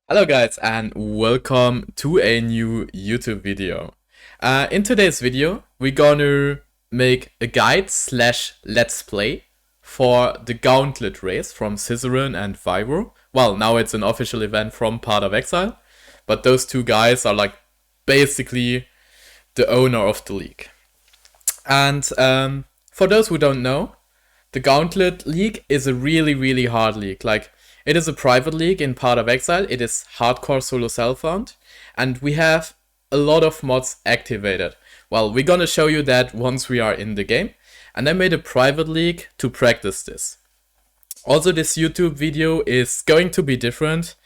Hello guys and welcome to a new YouTube video. In today's video we're gonna make a guide slash let's play for the Gauntlet race from Cizeron and Vibro. Well, now it's an official event from Part of Exile, but those two guys are like basically the owner of the league. And for those who don't know, the Gauntlet League is a really hard league. Like, it is a private league in Part of Exile. It is hardcore solo self-found, and we have a lot of mods activated. Well, we're gonna show you that once we are in the game, and I made a private league to practice this. Also, this YouTube video is going to be different.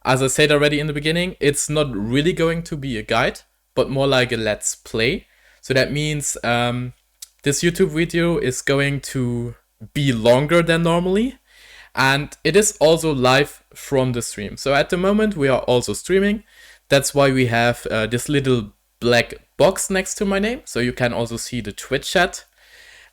As I said already in the beginning, it's not really going to be a guide, but more like a let's play. So that means this YouTube video is going to be longer than normally. And it is also live from the stream. So at the moment we are also streaming. That's why we have this little black box next to my name. So you can also see the Twitch chat.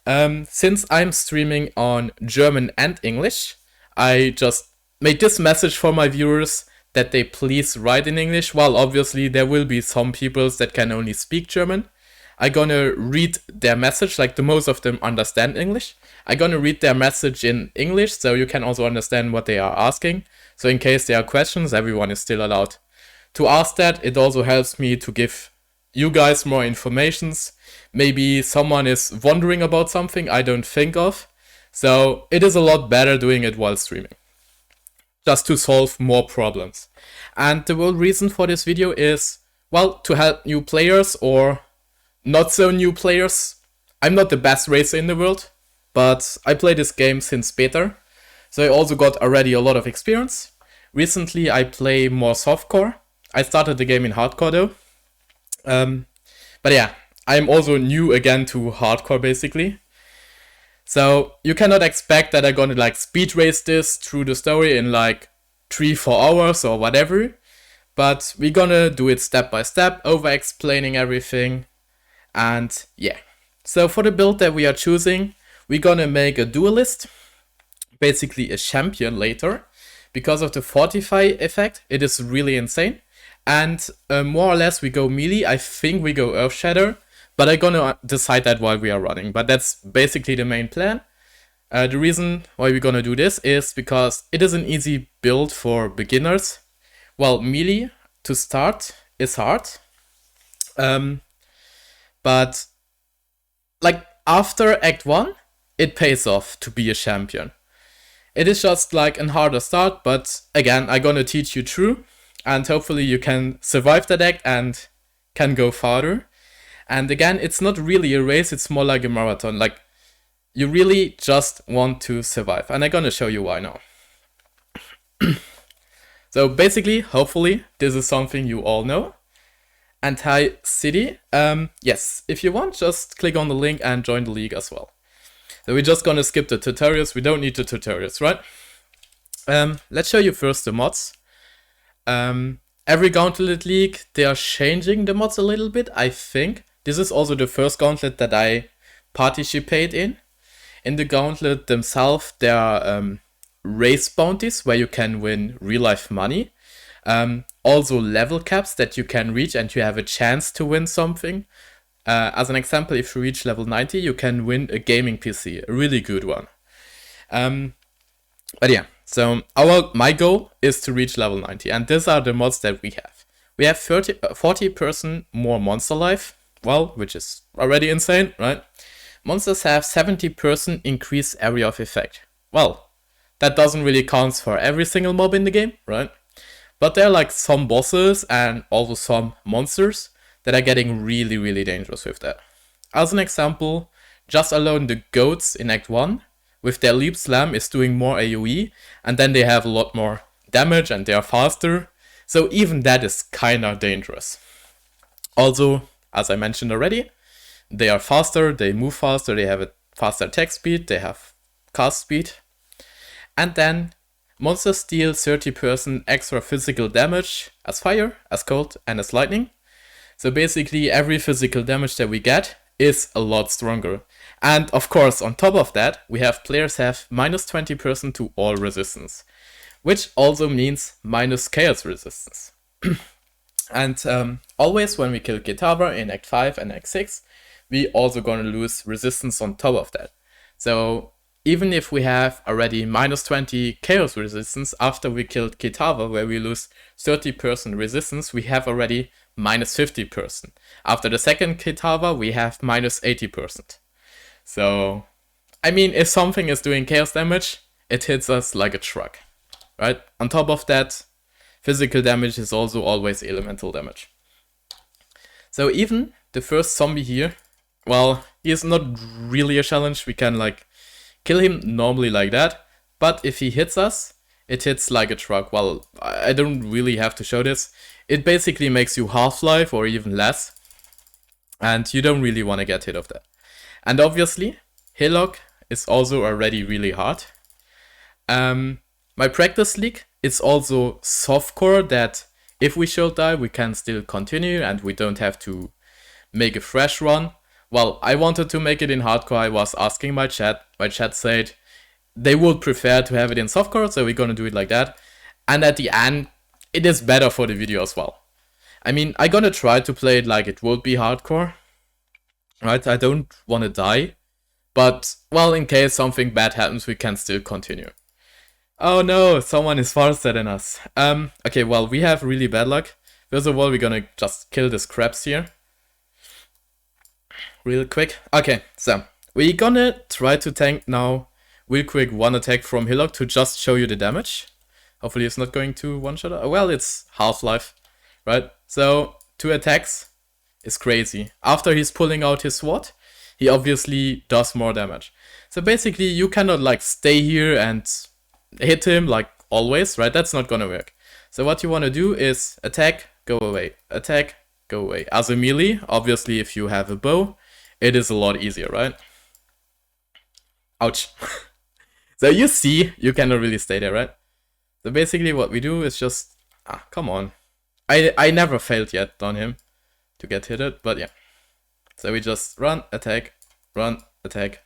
Since I'm streaming on German and English, I just made this message for my viewers that they please write in English. Well, obviously there will be some people that can only speak German. I'm gonna read their message, like the most of them understand English. I'm gonna read their message in English so you can also understand what they are asking. So in case there are questions, everyone is still allowed to ask that. It also helps me to give you guys more informations. Maybe someone is wondering about something I don't think of. So it is a lot better doing it while streaming, just to solve more problems. And the whole reason for this video is, well, to help new players or not so new players. I'm not the best racer in the world, but I play this game since beta, so I also got already a lot of experience. Recently I play more softcore. I started the game in hardcore though. But yeah, I'm also new again to hardcore basically. So you cannot expect that I'm gonna like speed race this through the story in like 3-4 hours or whatever. But we're gonna do it step by step, over explaining everything. And yeah, so for the build that we are choosing, we're gonna make a duelist, basically a champion later. Because of the fortify effect, it is really insane. And more or less we go melee. I think we go Earthshatter, but I'm gonna decide that while we are running. But that's basically the main plan. The reason why we're gonna do this is because it is an easy build for beginners. Well, melee to start is hard. But like after Act 1, it pays off to be a champion. It is just like a harder start, but again, I'm gonna teach you through, and hopefully you can survive that act and can go farther. And again, it's not really a race, it's more like a marathon. Like, you really just want to survive, and I'm gonna show you why now. So basically, hopefully, this is something you all know. Anti-City, yes, if you want, just click on the link and join the league as well. So we're just gonna skip the tutorials. We don't need the tutorials, right? Let's show you first the mods. Every Gauntlet league, they are changing the mods a little bit, I think. This is also the first Gauntlet that I participate in. In the Gauntlet themselves, there are race bounties where you can win real-life money. Also level caps that you can reach and you have a chance to win something. As an example, if you reach level 90, you can win a gaming PC, a really good one. But yeah, so my goal is to reach level 90, and these are the mods that we have. We have 40% more monster life, well, which is already insane, right? Monsters have 70% increased area of effect. Well, that doesn't really count for every single mob in the game, right? But there are like some bosses and also some monsters that are getting really dangerous with that. As an example, just alone the goats in Act 1 with their leap slam is doing more AoE, and then they have a lot more damage and they are faster. So even that is kinda dangerous. Also, as I mentioned already, they are faster, they move faster, they have a faster attack speed, they have cast speed. And then monsters deal 30% extra physical damage as fire, as cold, and as lightning. So basically every physical damage that we get is a lot stronger. And of course, on top of that, we have players have minus 20% to all resistance. which also means minus chaos resistance. And always when we kill Kitava in Act 5 and Act 6, we also gonna lose resistance on top of that. So even if we have already minus 20 chaos resistance after we killed Kitava, where we lose 30% resistance, we have already minus 50%. After the second Kitava, we have minus 80%. So, I mean, if something is doing chaos damage, it hits us like a truck, right? On top of that, physical damage is also always elemental damage. So even the first zombie here, well, he is not really a challenge. We can like kill him normally like that, but if he hits us, it hits like a truck. Well, I don't really have to show this. It basically makes you half-life or even less, and you don't really want to get hit of that. And obviously, Hillock is also already really hard. My practice league is also softcore, that if we should die, we can still continue and we don't have to make a fresh run. Well, I wanted to make it in hardcore. I was asking my chat. My chat said they would prefer to have it in softcore, so we're gonna do it like that. And at the end, it is better for the video as well. I mean, I'm gonna try to play it like it would be hardcore, right? I don't want to die, but, well, in case something bad happens, we can still continue. Oh no, someone is faster than us. Okay, well, we have really bad luck. First of all, we're gonna just kill the scraps here. Real quick. Okay, so we're gonna try to tank now real quick one attack from Hillock to just show you the damage. Hopefully it's not going to one-shot. Oh, well, it's half-life, right? So 2 attacks is crazy. After he's pulling out his sword, he obviously does more damage. So basically you cannot like stay here and hit him like always, right? That's not gonna work. So what you want to do is attack, go away, attack, go away. As a melee, obviously if you have a bow, it is a lot easier, right? Ouch. So you see, you cannot really stay there, right? So basically what we do is just, come on. I never failed yet on him to get hit it, but yeah. So we just run, attack, run, attack,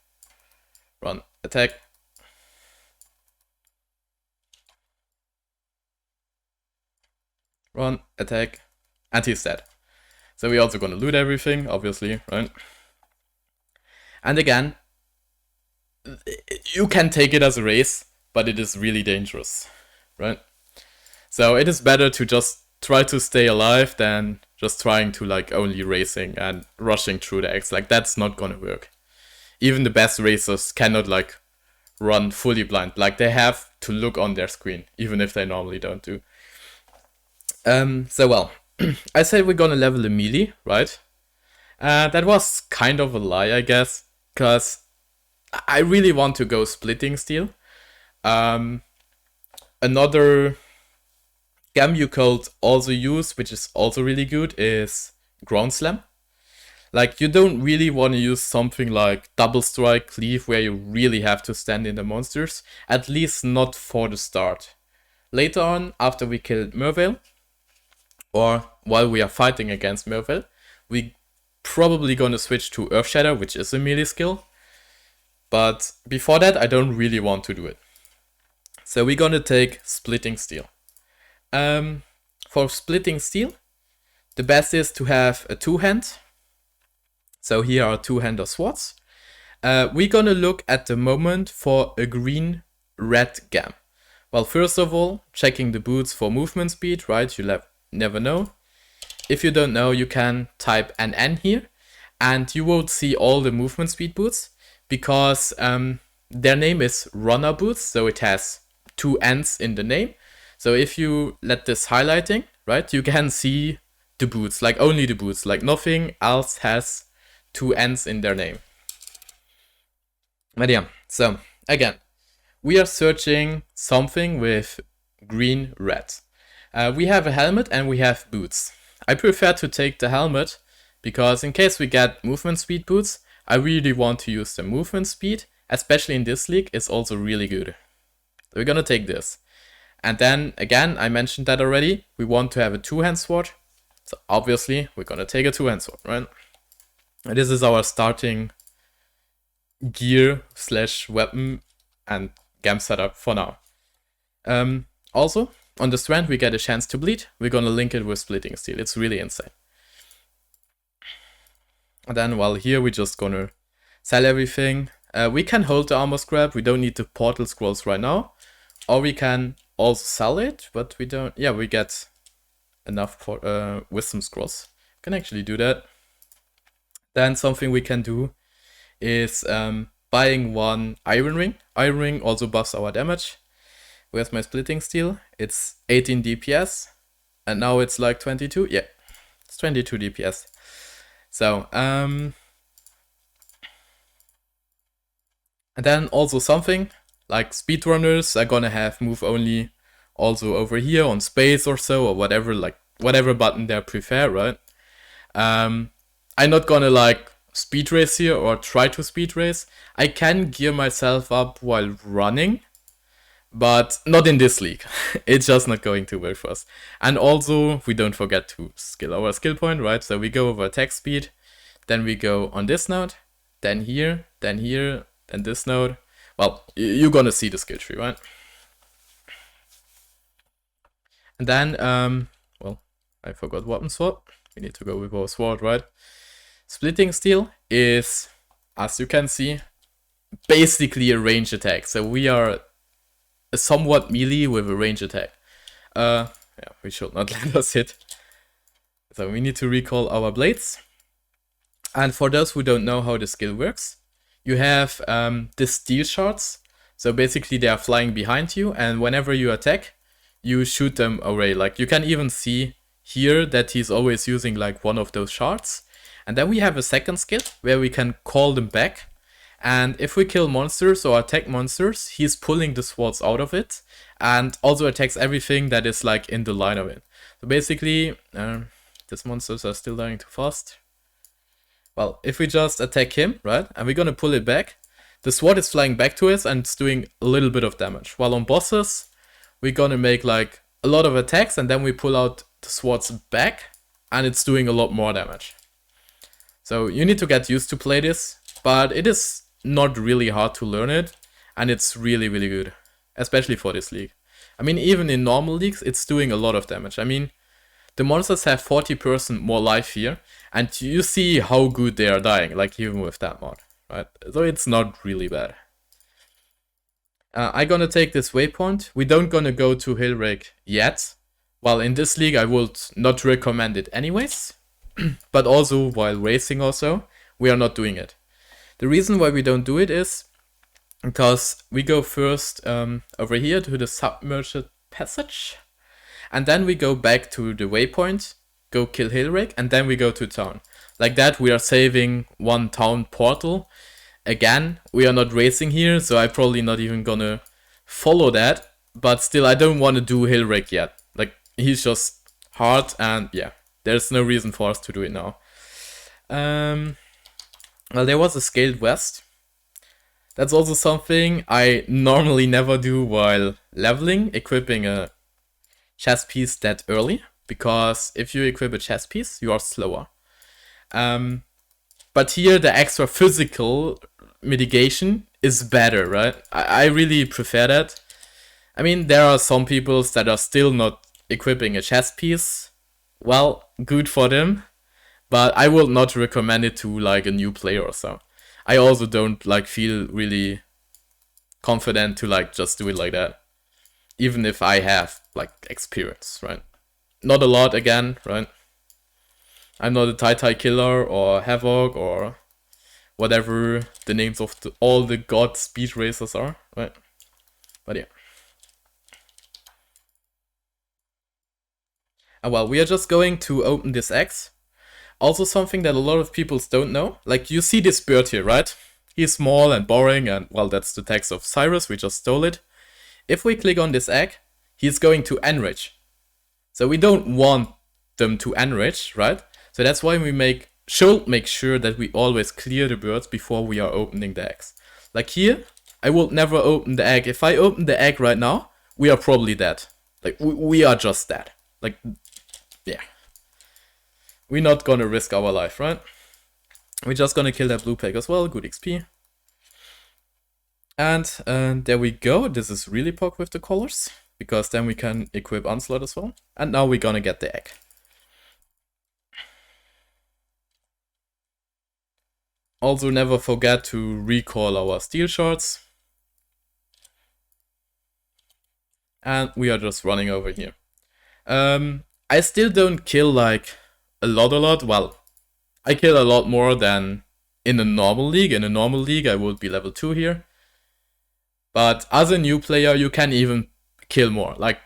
run, attack. Run, attack, and he's dead. So we're also gonna loot everything, obviously, right? And again, you can take it as a race, but it is really dangerous, right? So it is better to just try to stay alive than just trying to like only racing and rushing through the X. Like, that's not gonna work. Even the best racers cannot like run fully blind. Like, they have to look on their screen, even if they normally don't do. So well, I said we're gonna level the melee, right? That was kind of a lie, I guess, because I really want to go splitting steel. Another gem you could also use, which is also really good, is ground slam. Like, you don't really want to use something like double strike, cleave, where you really have to stand in the monsters, at least not for the start. Later on, after we killed Mervale, or while we are fighting against Mervale, we probably gonna switch to Earthshatter, which is a melee skill. But before that, I don't really want to do it. So we're gonna take Splitting Steel. For Splitting Steel, the best is to have a 2-hand. So here are 2-hander swords. We're gonna look at the moment for a green-red gem. Well, first of all, checking the boots for movement speed, right? You never know. If you don't know, you can type NN here, and you will see all the movement speed boots, because their name is runner boots, so it has 2 N's in the name. So if you let this highlighting, right, you can see the boots, like only the boots, like nothing else has 2 N's in their name. But yeah, so again, we are searching something with green, red. We have a helmet and we have boots. I prefer to take the helmet because in case we get movement speed boots, I really want to use the movement speed, especially in this league, it's also really good. So we're gonna take this. And then again, I mentioned that already, we want to have a 2-hand sword. So obviously we're gonna take a 2-hand sword, right? And this is our starting gear / weapon and gem setup for now. Also, on the strand we get a chance to bleed. We're gonna link it with Splitting Steel. It's really insane. And then while here we're just gonna sell everything. We can hold the armor scrap. We don't need the portal scrolls right now. Or we can also sell it, but we don't. Yeah, we get enough wisdom scrolls. We can actually do that. Then something we can do is buying one iron ring. Iron ring also buffs our damage. Where's my Splitting Steel? It's 18 DPS. And now it's like 22. Yeah, it's 22 DPS. So, and then also something like speedrunners are gonna have move only also over here on space or so, or whatever, like whatever button they prefer, right? I'm not gonna like speed race here or try to speed race. I can gear myself up while running, but not in this league. It's just not going to work for us. And also, we don't forget to skill our skill point, right? So we go over attack speed, then we go on this node, then here, then here, then this node. Well, you're gonna see the skill tree, right? And then, well, I forgot weapon sword. We need to go with our sword, right? Splitting Steel is, as you can see, basically a range attack. So we are a somewhat melee with a range attack. Yeah, we should not let us hit. So we need to recall our blades. And for those who don't know how the skill works, you have the steel shards. So basically they are flying behind you, and whenever you attack, you shoot them away. Like you can even see here that he's always using like one of those shards. And then we have a second skill where we can call them back. And if we kill monsters or attack monsters, he's pulling the swords out of it and also attacks everything that is like in the line of it. So basically, these monsters are still dying too fast. Well, if we just attack him, right, and we're gonna pull it back, the sword is flying back to us and it's doing a little bit of damage. While on bosses, we're gonna make like a lot of attacks and then we pull out the swords back and it's doing a lot more damage. So you need to get used to play this, but it is not really hard to learn it, and it's really, really good, especially for this league. I mean, even in normal leagues, it's doing a lot of damage. I mean, the monsters have 40% more life here, and you see how good they are dying, like even with that mod, right? So it's not really bad. I'm gonna take this waypoint. We don't gonna go to Hillrake yet. While in this league, I would not recommend it anyways, but also while racing also, we are not doing it. The reason why we don't do it is because we go first over here to the submerged passage, and then we go back to the waypoint, go kill Hillrake, and then we go to town. Like that, we are saving one town portal. Again, we are not racing here, so I'm probably not even gonna follow that, but still, I don't want to do Hillrake yet. Like, he's just hard, and yeah, there's no reason for us to do it now. Well, there was a scaled west. That's also something I normally never do while leveling, equipping a chest piece that early, because if you equip a chest piece, you are slower. But here the extra physical mitigation is better, right? I really prefer that. I mean, there are some people that are still not equipping a chest piece. Well, good for them. But I will not recommend it to like a new player or so. I also don't like feel really confident to like just do it like that. Even if I have like experience, right? Not a lot again, right? I'm not a Tai killer or Havoc or whatever the names of all the god speed racers are, right? But yeah. And well, we are just going to open this X. Also something that a lot of people don't know. Like, you see this bird here, right? He's small and boring, and well, that's the text of Cyrus, we just stole it. If we click on this egg, he's going to enrich. So we don't want them to enrich, right? So that's why we should make sure that we always clear the birds before we are opening the eggs. Like here, I will never open the egg. If I open the egg right now, we are probably dead. Like, we are just dead. Like, yeah. We're not gonna risk our life, right? We're just gonna kill that blue peg as well. Good XP. And there we go. This is really pog with the colors. because then we can equip Onslaught as well. And now we're gonna get the egg. Also never forget to recall our steel shards. And we are just running over here. I still don't kill like a lot. Well, I kill a lot more than in a normal league. In a normal league, I would be level 2 here. But as a new player, you can even kill more. Like,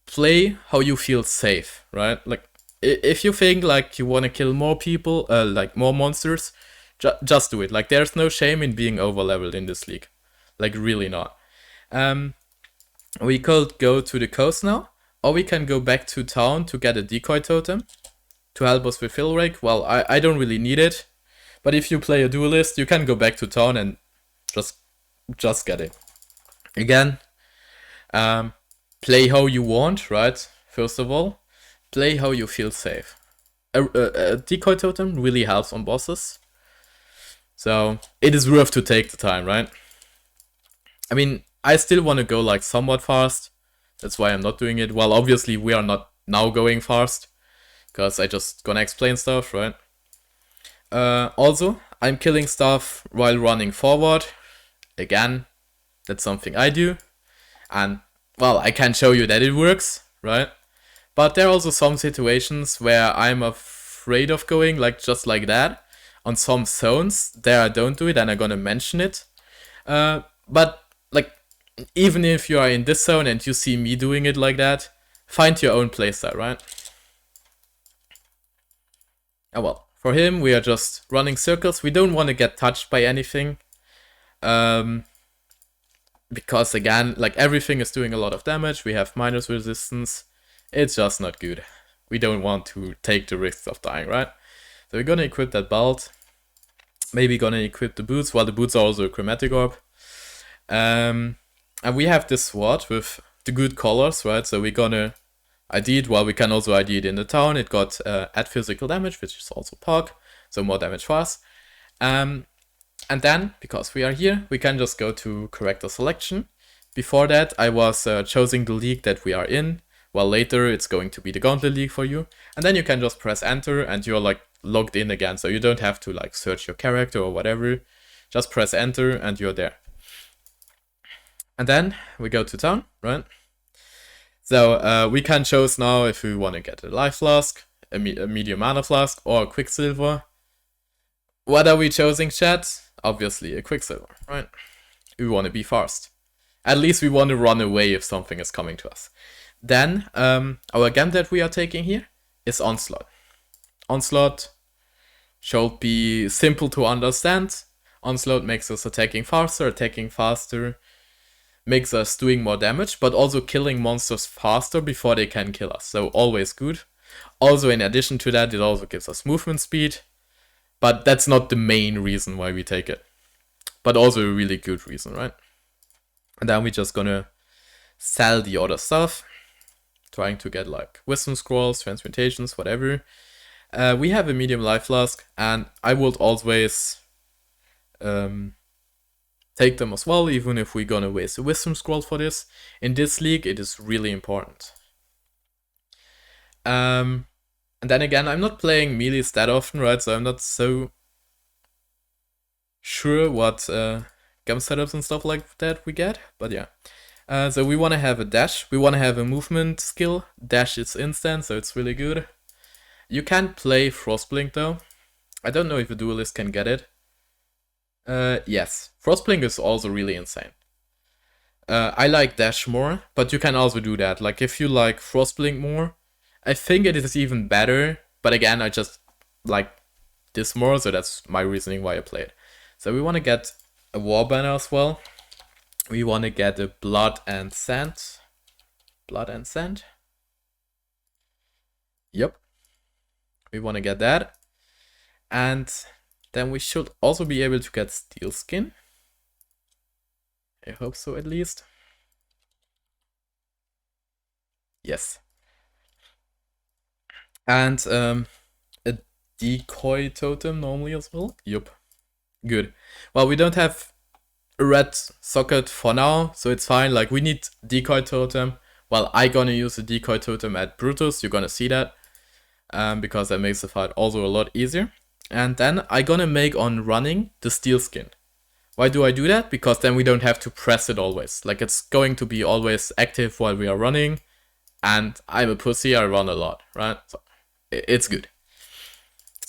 play how you feel safe, right? Like, if you think like you want to kill more people, like more monsters, just do it. Like, there's no shame in being over-leveled in this league. Like, really not. We could go to the coast now, or we can go back to town to get a decoy totem to help us with fill rake. Well, I don't really need it, but if you play a duelist, you can go back to town and just get it. Again, play how you want, right? First of all, play how you feel safe. A decoy totem really helps on bosses, so it is worth to take the time, right? I mean, I still want to go like somewhat fast. That's why I'm not doing it. Well, obviously we are not now going fast, because I just gonna explain stuff, right? Also, I'm killing stuff while running forward. Again, that's something I do. And, well, I can show you that it works, right? But there are also some situations where I'm afraid of going like just like that. On some zones, there I don't do it, and I'm gonna mention it. But, like, even if you are in this zone and you see me doing it like that, find your own playstyle, right? Oh well, for him we are just running circles. We don't want to get touched by anything. Because again, like everything is doing a lot of damage. We have minus resistance. It's just not good. We don't want to take the risks of dying, right? So we're gonna equip that belt. Maybe gonna equip the boots. Well, the boots are also a chromatic orb. And we have this sword with the good colors, right? So we're gonna ID it. Well, we can also ID it in the town. It got add physical damage, which is also POC, so more damage for us. And then, because we are here, we can just go to character selection. Before that, I was choosing the league that we are in. Well, later it's going to be the Gauntlet league for you. And then you can just press enter and you're like logged in again. So you don't have to like search your character or whatever. Just press enter and you're there. And then we go to town, right? So we can choose now if we want to get a life flask, a medium mana flask, or a quicksilver. What are we choosing, chat? Obviously a quicksilver, right? We want to be fast. At least we want to run away if something is coming to us. Then our gem that we are taking here is Onslaught. Onslaught should be simple to understand. Onslaught makes us attacking faster, makes us doing more damage, but also killing monsters faster before they can kill us. So always good. Also, in addition to that, it also gives us movement speed. But that's not the main reason why we take it. But also a really good reason, right? And then we're just gonna sell the other stuff. Trying to get like wisdom scrolls, transmutations, whatever. We have a medium life flask, and I would always take them as well, even if we're gonna waste a wisdom scroll for this. In this league, it is really important. And then again, I'm not playing melees that often, right? So I'm not so sure what gem setups and stuff like that we get, but yeah. So we want to have a dash, we want to have a movement skill. Dash is instant, so it's really good. You can't play Frostblink though. I don't know if a duelist can get it. Yes, Frostblink is also really insane. I like dash more, but you can also do that. Like if you like Frostblink more, I think it is even better. But again, I just like this more, so that's my reasoning why I play it. So we want to get a war banner as well. We want to get a blood and sand. Blood and sand. Yep. We want to get that. And then we should also be able to get steel skin. I hope so, at least. Yes. And a decoy totem normally as well. Yup. Good. Well, we don't have a red socket for now, so it's fine. Like, we need decoy totem Well, I gonna use the decoy totem at Brutus, you're gonna see that, because that makes the fight also a lot easier. And then I gonna make on running the steel skin. Why do I do that? Because then we don't have to press it always. Like, it's going to be always active while we are running. And I'm a pussy, I run a lot, right? So it's good.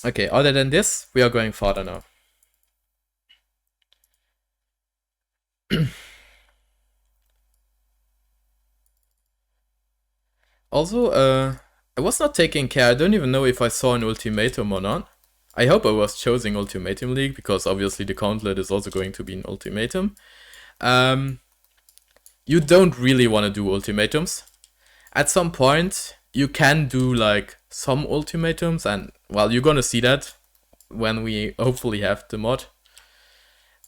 Okay, other than this, we are going further now. Also, I was not taking care. I don't even know if I saw an ultimatum or not. I hope I was choosing Ultimatum League, because obviously the Gauntlet is also going to be an ultimatum. You don't really want to do ultimatums. At some point, you can do like some ultimatums, and well, you're gonna see that when we hopefully have the mod.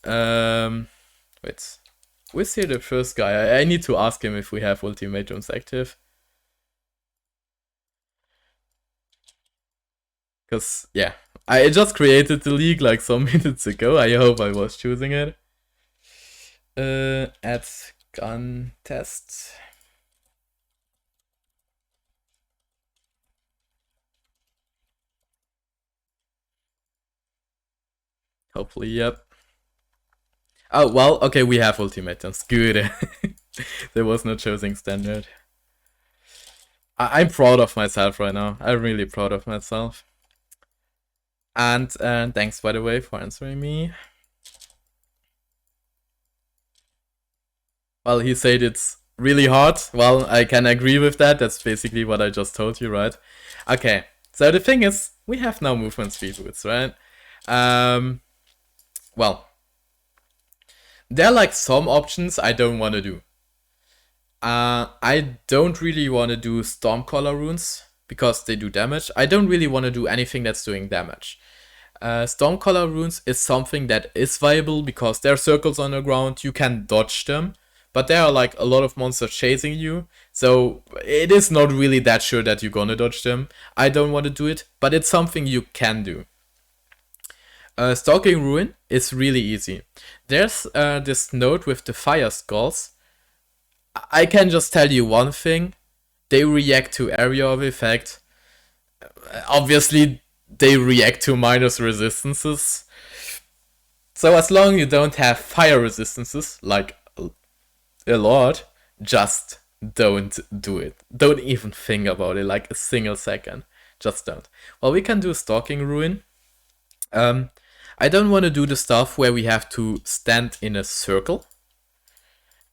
Wait, where's here the first guy? I need to ask him if we have ultimatums active. Because, yeah, I just created the league like some minutes ago. I hope I was choosing it. Add gun test. Hopefully, yep. Oh, well, okay, we have ultimatums. Good. There was no choosing standard. I'm proud of myself right now. I'm really proud of myself. And thanks, by the way, for answering me. Well, he said it's really hard. Well, I can agree with that. That's basically what I just told you, right? Okay, so the thing is, we have now movement speed boots, right? Well, there are like some options I don't want to do. I don't really want to do Stormcaller runes because they do damage. I don't really want to do anything that's doing damage. Stormcaller runes is something that is viable because there are circles on the ground, you can dodge them, but there are like a lot of monsters chasing you, so it is not really that sure that you're gonna dodge them. I don't want to do it, but it's something you can do. Stalking Ruin is really easy. There's this node with the fire skulls. I can just tell you one thing, they react to area of effect. Obviously, they react to minus resistances. So as long as you don't have fire resistances, like a lot, just don't do it. Don't even think about it like a single second. Just don't. Well, we can do Stalking Ruin. I don't want to do the stuff where we have to stand in a circle.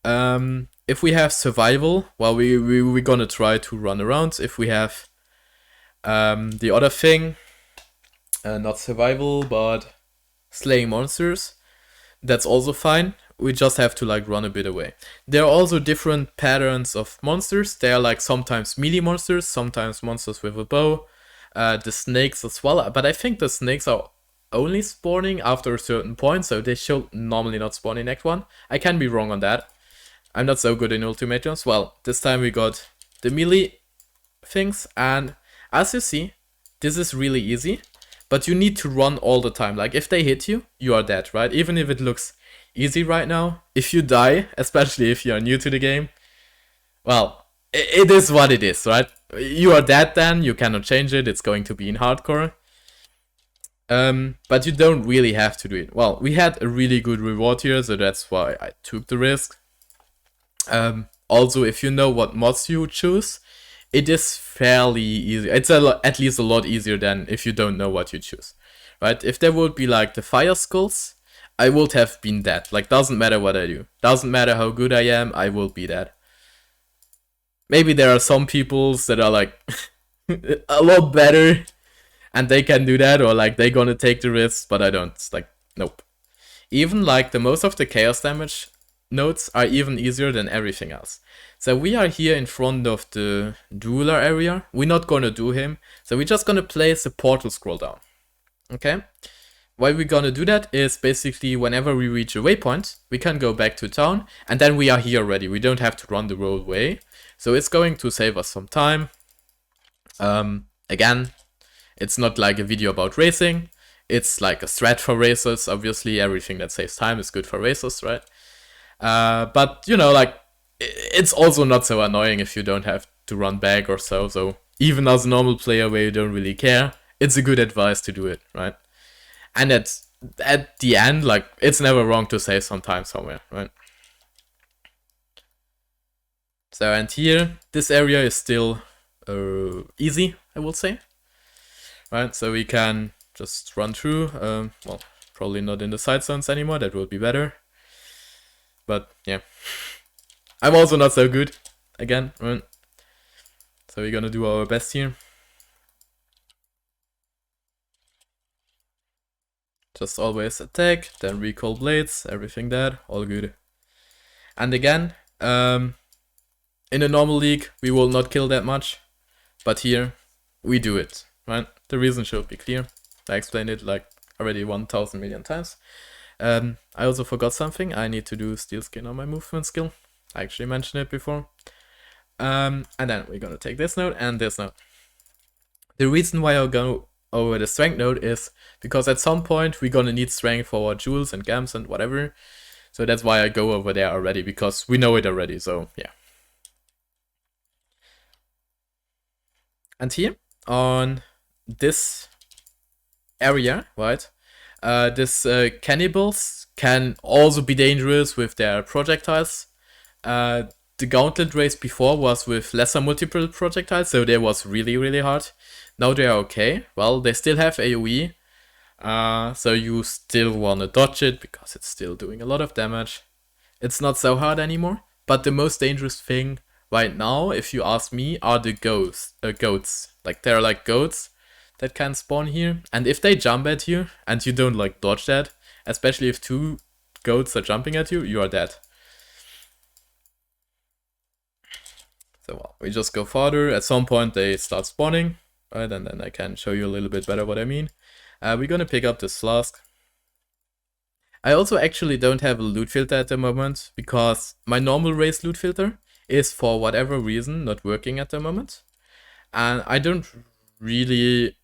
If we have survival, well, we're gonna try to run around. If we have the other thing, not survival, but slaying monsters, that's also fine. We just have to like run a bit away. There are also different patterns of monsters. They are like sometimes melee monsters, sometimes monsters with a bow. The snakes as well, but I think the snakes are only spawning after a certain point, so they should normally not spawn in Act 1. I can be wrong on that. I'm not so good in ultimatums. Well, this time we got the melee things, and as you see, this is really easy, but you need to run all the time. Like, if they hit you, you are dead, right? Even if it looks easy right now, if you die, especially if you are new to the game, well, it is what it is, right? You are dead then, you cannot change it, it's going to be in hardcore. But you don't really have to do it. Well, we had a really good reward here, so that's why I took the risk. Also, if you know what mods you choose, it is fairly easy. It's at least a lot easier than if you don't know what you choose, right? If there would be like the fire skulls, I would have been dead. Like, doesn't matter what I do. Doesn't matter how good I am, I will be dead. Maybe there are some peoples that are like a lot better and they can do that, or like they're gonna take the risks, but I don't. It's like, nope. Even like the most of the chaos damage nodes are even easier than everything else. So we are here in front of the jeweler area. We're not gonna do him, so we're just gonna place a portal scroll down. Okay? Why we're gonna do that is basically whenever we reach a waypoint, we can go back to town, and then we are here already. We don't have to run the whole way. So it's going to save us some time. Again, it's not like a video about racing. It's like a strat for racers. Obviously, everything that saves time is good for racers, right? But, you know, like, it's also not so annoying if you don't have to run back or so. So even as a normal player where you don't really care, it's a good advice to do it, right? And at the end, like, it's never wrong to save some time somewhere, right? So, and here, this area is still easy, I will say. Right, so we can just run through. Well, probably not in the side zones anymore, that would be better. But, yeah. I'm also not so good, again, right? So we're gonna do our best here. Just always attack, then recall blades, everything that, all good. And again, in a normal league, we will not kill that much, but here, we do it, right? The reason should be clear. I explained it like already 1,000 million times. I also forgot something. I need to do steel skin on my movement skill. I actually mentioned it before. And then we're gonna take this node and this node. The reason why I'll go over the strength node is because at some point we're gonna need strength for our jewels and gems and whatever. So that's why I go over there already, because we know it already, so yeah. And here, on this area, right, this cannibals can also be dangerous with their projectiles. The Gauntlet race before was with lesser multiple projectiles, so they was really, really hard. Now they are okay. Well, they still have AoE, so you still wanna dodge it because it's still doing a lot of damage. It's not so hard anymore, but the most dangerous thing right now, if you ask me, are the goats. Like, they're like goats that can spawn here, and if they jump at you and you don't like dodge that, especially if two goats are jumping at you, you are dead. So well, we just go farther. At some point they start spawning, right? And then I can show you a little bit better what I mean. We're gonna pick up this flask. I also actually don't have a loot filter at the moment, because my normal race loot filter is for whatever reason not working at the moment. And I don't really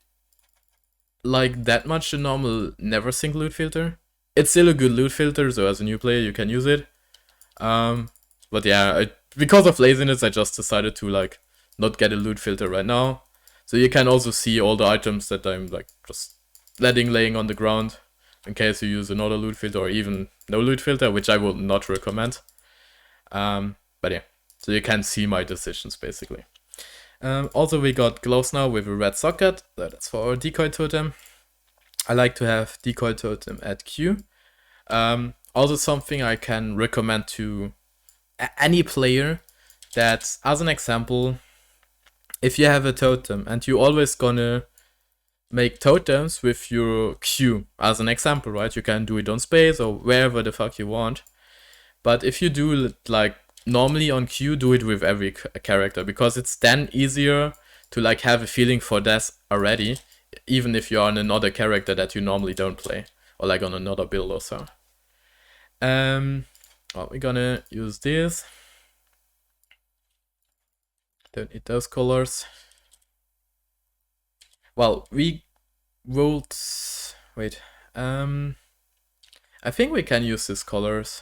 like that much the normal never sync loot filter. It's still a good loot filter, so as a new player you can use it. But yeah, because of laziness I just decided to like not get a loot filter right now. So you can also see all the items that I'm like just laying on the ground, in case you use another loot filter or even no loot filter, which I would not recommend. But yeah, so you can see my decisions basically. Also we got gloves now with a red socket, that's for our decoy totem. I like to have decoy totem at Q. Also something I can recommend to any player, that as an example, if you have a totem and you always gonna make totems with your Q as an example, right? You can do it on space or wherever the fuck you want. But if you do it like normally on Q, do it with every character, because it's then easier to like have a feeling for that already, even if you're on another character that you normally don't play, or like on another build or so. Well, we're gonna use this. Don't need those colors. Well, we rolled. Wait. I think we can use these colors.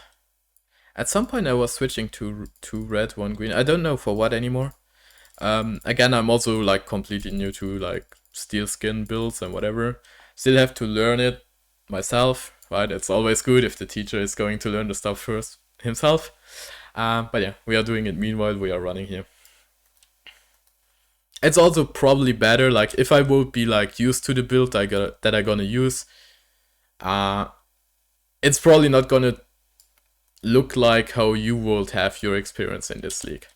At some point I was switching to red, one green. I don't know for what anymore. Again, I'm also like completely new to like steel skin builds and whatever. Still have to learn it myself, right? It's always good if the teacher is going to learn the stuff first himself. But yeah, we are doing it meanwhile we are running here. It's also probably better, like if I would be like used to the build that I'm gonna use, it's probably not gonna look like how you would have your experience in this league.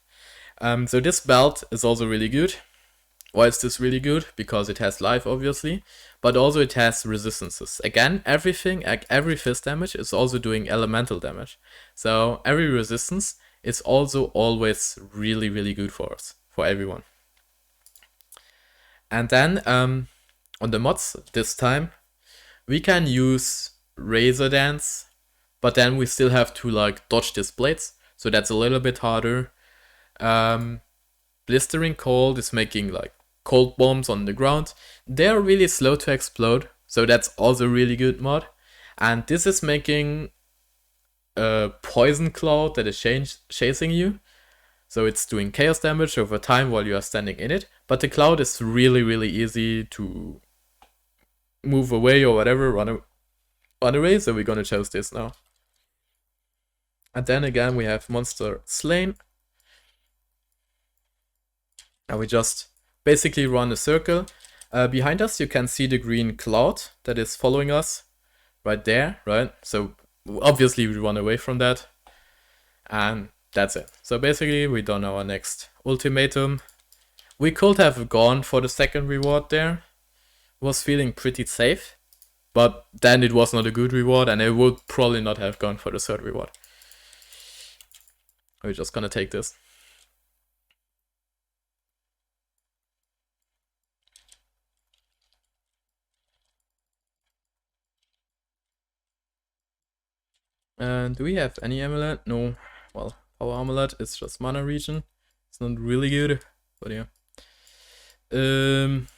So this belt is also really good. Why is this really good? Because it has life, obviously, but also it has resistances. Again, everything, like every fist damage is also doing elemental damage. So every resistance is also always really, really good for us, for everyone. And then on the mods this time, we can use Razor Dance, but then we still have to like dodge these blades, so that's a little bit harder. Blistering Cold is making like cold bombs on the ground. They're really slow to explode, so that's also a really good mod. And this is making a poison cloud that is chasing you. So it's doing chaos damage over time while you are standing in it. But the cloud is really, really easy to move away or whatever, run away. So we're gonna choose this now. And then again, we have monster slain. And we just basically run a circle. Behind us, you can see the green cloud that is following us right there, right? So obviously we run away from that. And that's it. So basically we done our next ultimatum. We could have gone for the second reward there. Was feeling pretty safe. But then it was not a good reward and I would probably not have gone for the third reward. We're just gonna take this. And do we have any amulet? No. Well, our amulet is just mana regen. It's not really good, but yeah. I'm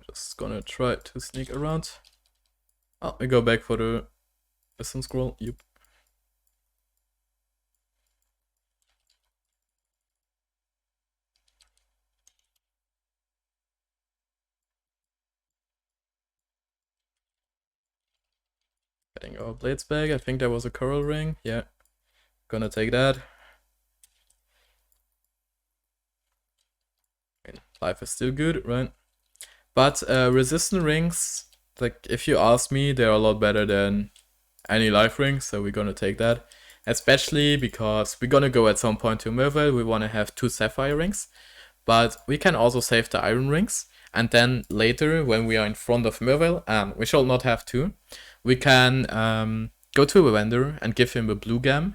just gonna try to sneak around. Oh, we go back for the wisdom scroll. Yep. Getting our blades back. I think there was a coral ring. Yeah. Gonna take that. Life is still good, right? But resistant rings, like if you ask me, they're a lot better than any life rings, so we're gonna take that. Especially because we're gonna go at some point to Mervale, we wanna have 2 sapphire rings. But we can also save the iron rings. And then later, when we are in front of Mervale, we shall not have 2. We can go to a vendor and give him a blue gem,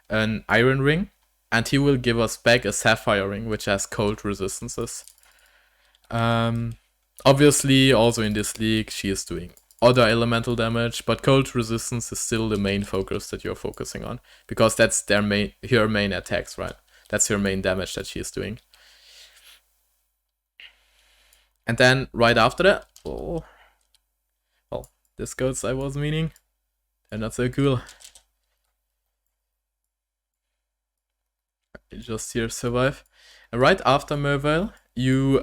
an iron ring, and he will give us back a sapphire ring, which has cold resistances. Obviously, also in this league, she is doing other elemental damage, but cold resistance is still the main focus that you're focusing on, because that's her main attacks, right? That's her main damage that she is doing. And then right after that, oh, well, this goats I was meaning, they're not so cool. You just here survive. And right after Mervale, you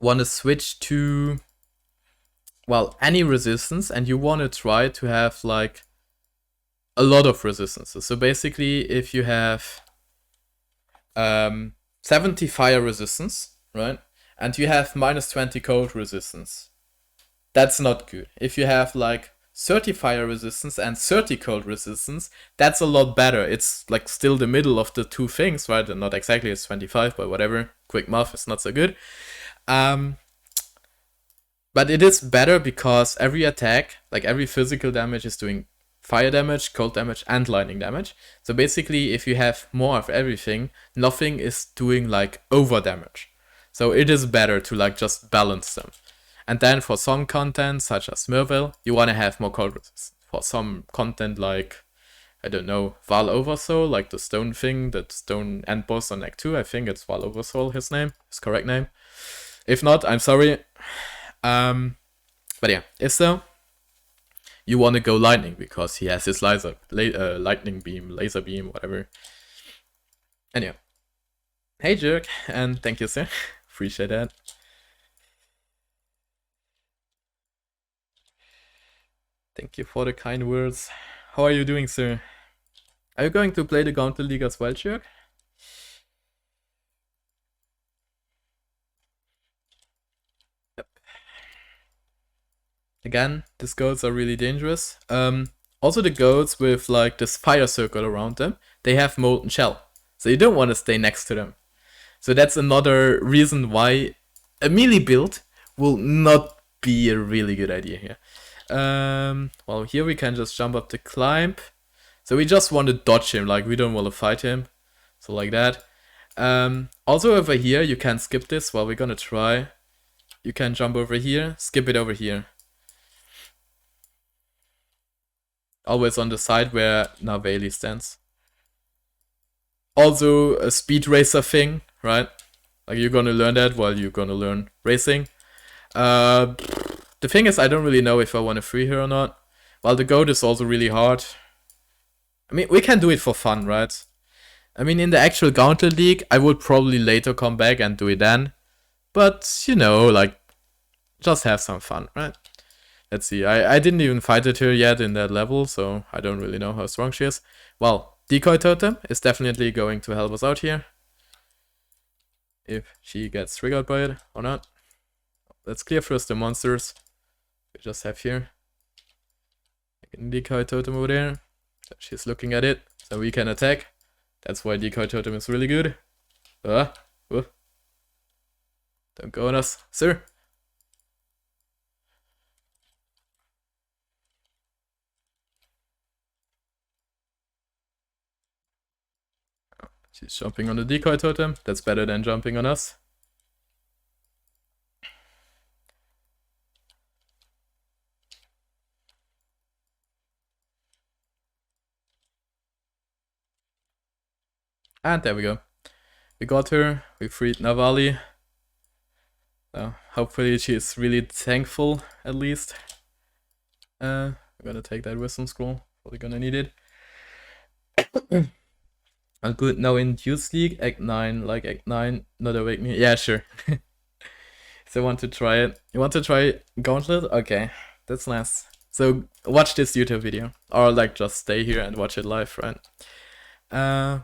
want to switch to, well, any resistance, and you want to try to have like a lot of resistances. So basically, if you have 70 fire resistance, right, and you have -20 cold resistance, that's not good. If you have like 30 fire resistance and 30 cold resistance, that's a lot better. It's like still the middle of the 2 things, right? And not exactly, it's 25, but whatever. Quick math is not so good. But it is better because every attack, like every physical damage, is doing fire damage, cold damage, and lightning damage. So basically, if you have more of everything, nothing is doing like over damage. So it is better to like just balance them. And then for some content, such as Mervale, you want to have more cold resistance. For some content like, I don't know, Val Oversoul, like the stone thing, that stone end boss on Act 2, I think it's Val Oversoul, his correct name. If not, I'm sorry. But yeah, if so, you want to go lightning, because he has his lightning beam, laser beam, whatever. Anyway. Hey Jerk, and thank you, sir. Appreciate that. Thank you for the kind words. How are you doing, sir? Are you going to play the Gauntlet League as well, Jerk? Yep. Again, these goats are really dangerous. Also the goats with like this fire circle around them, they have molten shell. So you don't want to stay next to them. So that's another reason why a melee build will not be a really good idea here. Well, here we can just jump up the climb. So we just want to dodge him, like we don't want to fight him. So like that. Also over here, you can skip this. Well, we're gonna try. You can jump over here, skip it over here. Always on the side where Naveli stands. Also a speed racer thing, right? Like you're gonna learn that while you're gonna learn racing. The thing is, I don't really know if I want to free her or not. Well, the goat is also really hard. I mean, we can do it for fun, right? I mean, in the actual Gauntlet League, I would probably later come back and do it then. But, you know, like, just have some fun, right? Let's see, I didn't even fight her yet in that level, so I don't really know how strong she is. Well, Decoy Totem is definitely going to help us out here. If she gets triggered by it or not. Let's clear first the monsters we just have here. Decoy Totem over there. She's looking at it, so we can attack. That's why Decoy Totem is really good. Don't go on us, sir. She's jumping on the Decoy Totem. That's better than jumping on us. And there we go. We got her. We freed Navali. Hopefully she is really thankful, at least. We're gonna take that wisdom scroll. Probably gonna need it. Good. Now in Youth League, Act 9, like Act 9, not Awakening. Yeah, sure. So want to try it. You want to try Gauntlet? Okay, that's nice. So watch this YouTube video. Or like just stay here and watch it live, right?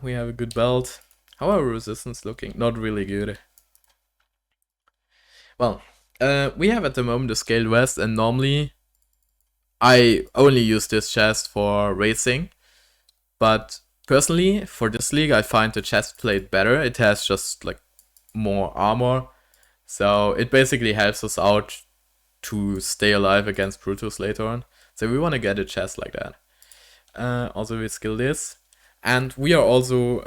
We have a good belt. How are resistance looking? Not really good. Well, we have at the moment the Scaled West, and normally I only use this chest for racing. But personally, for this league, I find the chest plate better. It has just like more armor. So it basically helps us out to stay alive against Brutus later on. So we want to get a chest like that. Also we skill this. And we are also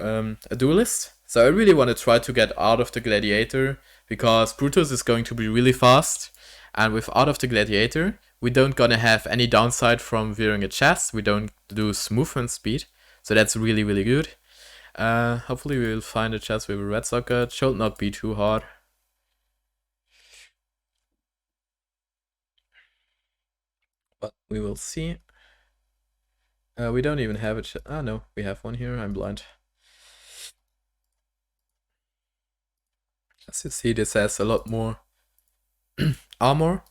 a duelist. So I really want to try to get out of the Gladiator, because Brutus is going to be really fast. And with Out of the Gladiator, we don't gonna have any downside from wearing a chest. We don't lose movement speed. So that's really, really good. Hopefully we will find a chest with a red socket. Should not be too hard. But we will see. We don't even have a chest. Ah, no, we have one here. I'm blind. As you see, this has a lot more armor.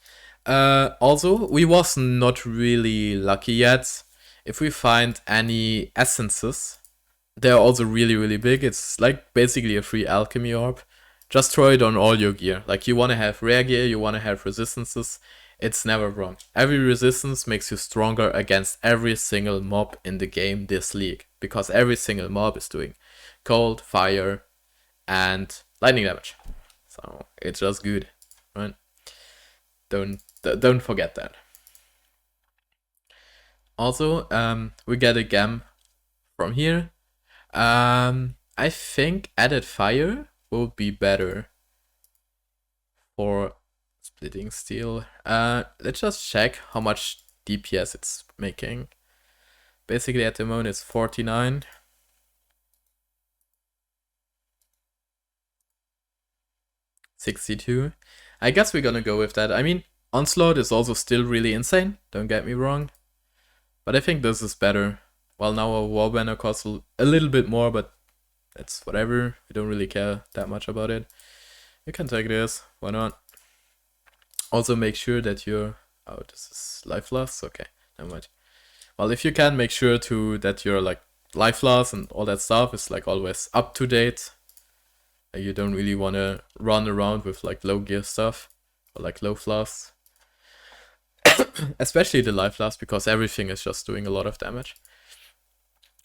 Also, we was not really lucky yet. If we find any essences, they're also really, really big. It's like basically a free alchemy orb. Just throw it on all your gear. Like, you want to have rare gear, you want to have resistances. It's never wrong. Every resistance makes you stronger against every single mob in the game this league, because every single mob is doing cold, fire, and lightning damage. So it's just good, right? Don't forget that. Also, we get a gem from here. I think added fire will be better for splitting steel. Let's just check how much DPS it's making. Basically at the moment it's 49. $62. I guess we're gonna go with that. I mean, Onslaught is also still really insane, don't get me wrong. But I think this is better. Well, now our Warbanner costs a little bit more, but it's whatever. We don't really care that much about it. You can take this, why not? Also make sure that you're... Oh, this is life loss? Okay, never mind. Well, if you can, make sure that your like life loss and all that stuff is like always up to date. You don't really want to run around with like low gear stuff or like low flaws. Especially the life loss, because everything is just doing a lot of damage.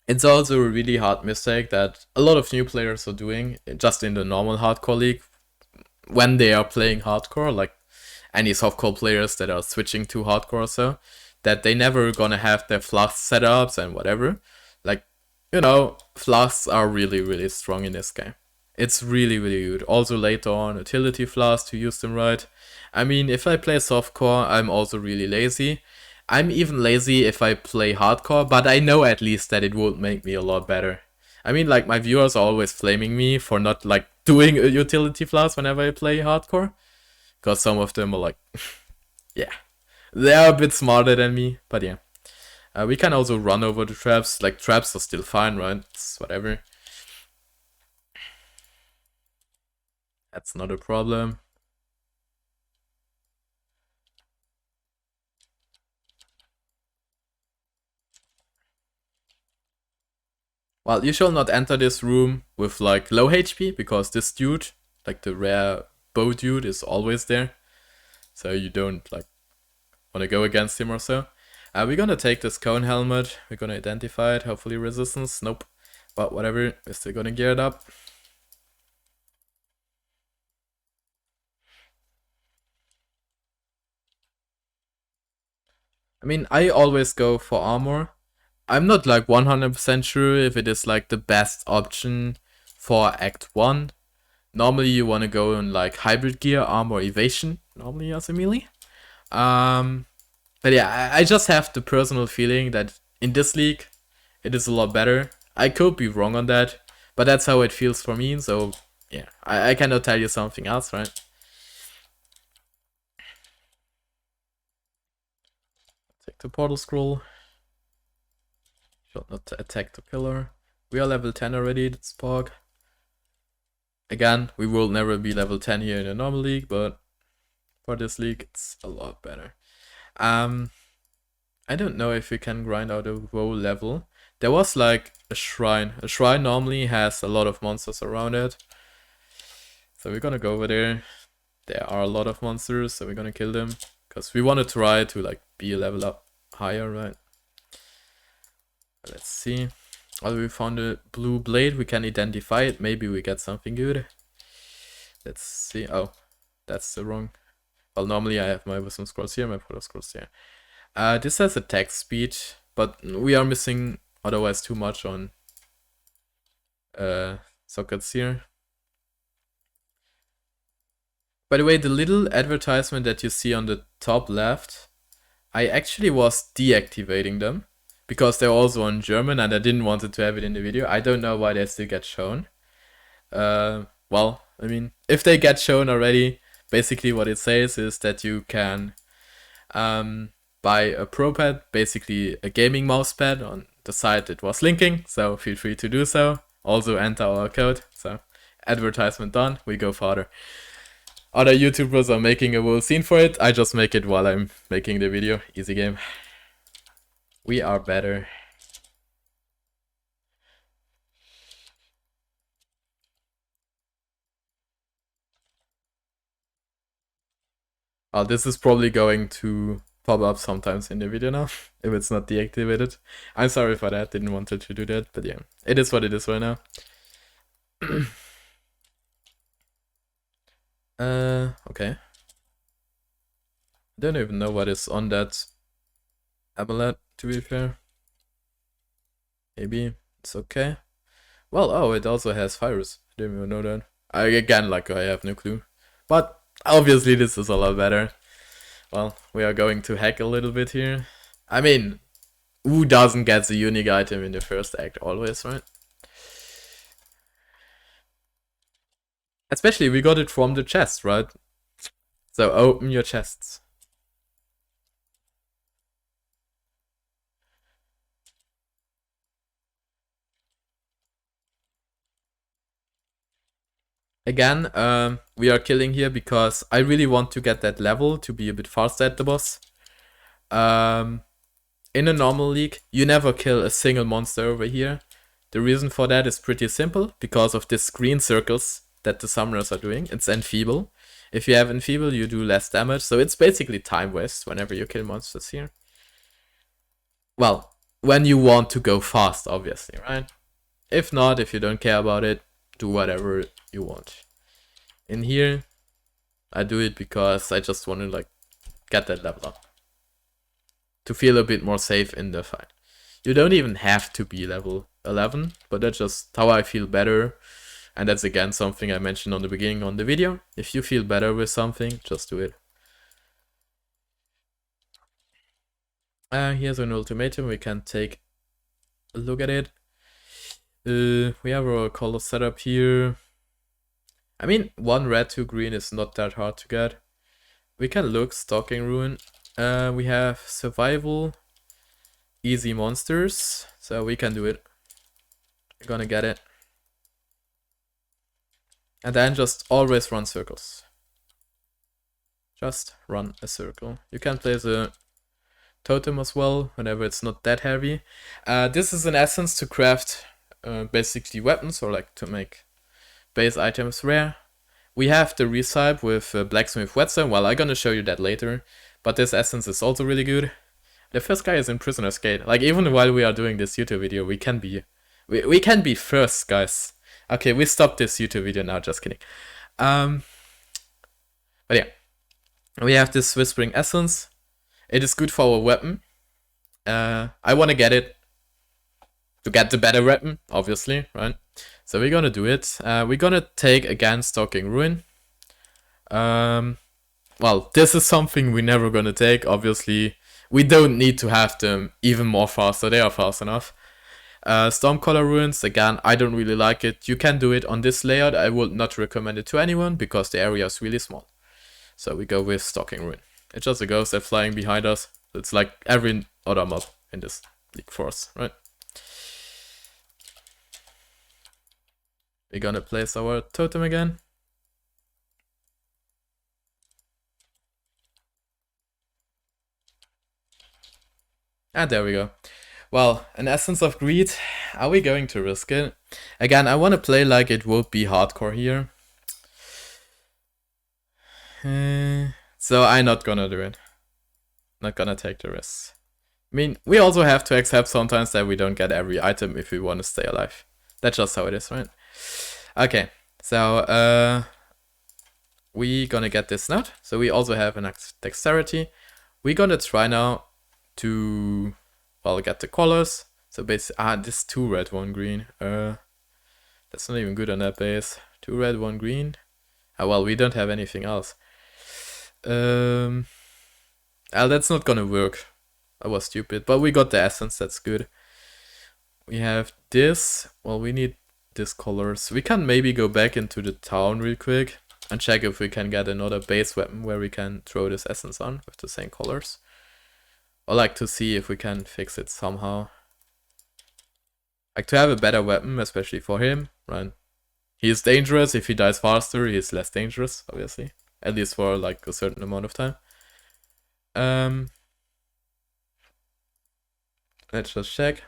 It's also a really hard mistake that a lot of new players are doing just in the normal hardcore league when they are playing hardcore, like any softcore players that are switching to hardcore or so, that they never gonna have their flask setups and whatever. Like, you know, flasks are really, really strong in this game. It's really, really good. Also later on, utility flasks to use them right. I mean, if I play softcore, I'm also really lazy. I'm even lazy if I play hardcore, but I know at least that it would make me a lot better. I mean, like, my viewers are always flaming me for not, like, doing a utility flask whenever I play hardcore. Because some of them are like, yeah. They are a bit smarter than me, but yeah. We can also run over the traps. Like, traps are still fine, right? It's whatever. That's not a problem. Well, you shall not enter this room with like low HP, because this dude, like the rare bow dude, is always there. So you don't like want to go against him or so. We're gonna take this cone helmet. We're gonna identify it. Hopefully resistance. Nope. But whatever. We're still gonna gear it up. I mean, I always go for armor. I'm not like 100% sure if it is like the best option for Act 1. Normally you want to go in like hybrid gear, armor, evasion, normally as a melee. But yeah, I just have the personal feeling that in this league, it is a lot better. I could be wrong on that, but that's how it feels for me, so yeah, I cannot tell you something else, right? Take the portal scroll. Should not attack the pillar. We are level 10 already, that's Pog. Again, we will never be level 10 here in a normal league, but for this league, it's a lot better. I don't know if we can grind out a WoW level. There was like a shrine. A shrine normally has a lot of monsters around it. So we're gonna go over there. There are a lot of monsters, so we're gonna kill them. Because we want to try to like be a level up higher, right? Let's see. Oh, we found a blue blade. We can identify it. Maybe we get something good. Let's see. Oh, that's the wrong. Well, normally I have my wisdom scrolls here, my portal scrolls here. This has attack speed, but we are missing otherwise too much on sockets here. By the way, the little advertisement that you see on the top left, I actually was deactivating them because they're also in German and I didn't want to have it in the video. I don't know why they still get shown. Well, I mean, if they get shown already, basically what it says is that you can buy a Pro Pad, basically a gaming mouse pad. On the site it was linking, so feel free to do so. Also enter our code. So advertisement done, we go further. Other YouTubers are making a whole scene for it. I just make it while I'm making the video. Easy game. We are better. Oh, this is probably going to pop up sometimes in the video now, if it's not deactivated. I'm sorry for that, didn't want it to do that, but yeah, it is what it is right now. Okay. I don't even know what is on that amulet, to be fair. Maybe it's okay. Well, oh, it also has virus. I didn't even know that. Again, like, I have no clue. But obviously this is a lot better. Well, we are going to hack a little bit here. I mean, who doesn't get the unique item in the first act always, right? Especially we got it from the chest, right? So open your chests. Again, we are killing here because I really want to get that level to be a bit faster at the boss. In a normal league, you never kill a single monster over here. The reason for that is pretty simple, because of these green circles that the summoners are doing. It's enfeeble. If you have enfeeble, you do less damage, so it's basically time waste whenever you kill monsters here. Well, when you want to go fast, obviously, right? If not, if you don't care about it, do whatever you want. In here, I do it because I just want to like get that level up. To feel a bit more safe in the fight. You don't even have to be level 11, but that's just how I feel better. And that's again something I mentioned on the beginning on the video. If you feel better with something, just do it. Here's an ultimatum, we can take a look at it. We have our color setup here. I mean, 1 red, 2 green is not that hard to get. We can look, Stalking Ruin. We have Survival, easy monsters, so we can do it. We're gonna get it. And then just always run circles. Just run a circle. You can place a totem as well, whenever it's not that heavy. This is in essence to craft basically weapons, or like to make base items rare. We have the recipe with blacksmith whetstone. Well, I'm gonna show you that later, but this essence is also really good. The first guy is in prisoner's gate. Like, even while we are doing this YouTube video, we can be first, guys. Okay, we stopped this YouTube video now, just kidding. But yeah, we have this whispering essence. It is good for our weapon. I want to get it to get the better weapon, obviously, right? So we're gonna do it. We're gonna take again Stalking Ruin. Well, this is something we're never gonna take, obviously. We don't need to have them even more faster, they are fast enough. Stormcaller Ruins, again, I don't really like it. You can do it on this layout, I would not recommend it to anyone, because the area is really small. So we go with Stalking Ruin. It's just a ghost that's flying behind us. It's like every other mob in this League Force, right? We're gonna place our totem again. And there we go. Well, an Essence of Greed. Are we going to risk it? Again, I want to play like it would be hardcore here. So I'm not gonna do it. Not gonna take the risk. I mean, we also have to accept sometimes that we don't get every item if we want to stay alive. That's just how it is, right? Okay, so we gonna get this nut. So we also have an dexterity. We're gonna try now to, well, get the colors. So basically, this 2 red, 1 green. That's not even good on that base. 2 red, 1 green. Well, we don't have anything else. That's not gonna work. That was stupid, but we got the essence, that's good. We have this. Well, we need this colors. We can maybe go back into the town real quick and check if we can get another base weapon where we can throw this essence on with the same colors. I like to see if we can fix it somehow. Like to have a better weapon, especially for him, right? He is dangerous. If he dies faster, he is less dangerous, obviously. At least for like a certain amount of time. Let's just check.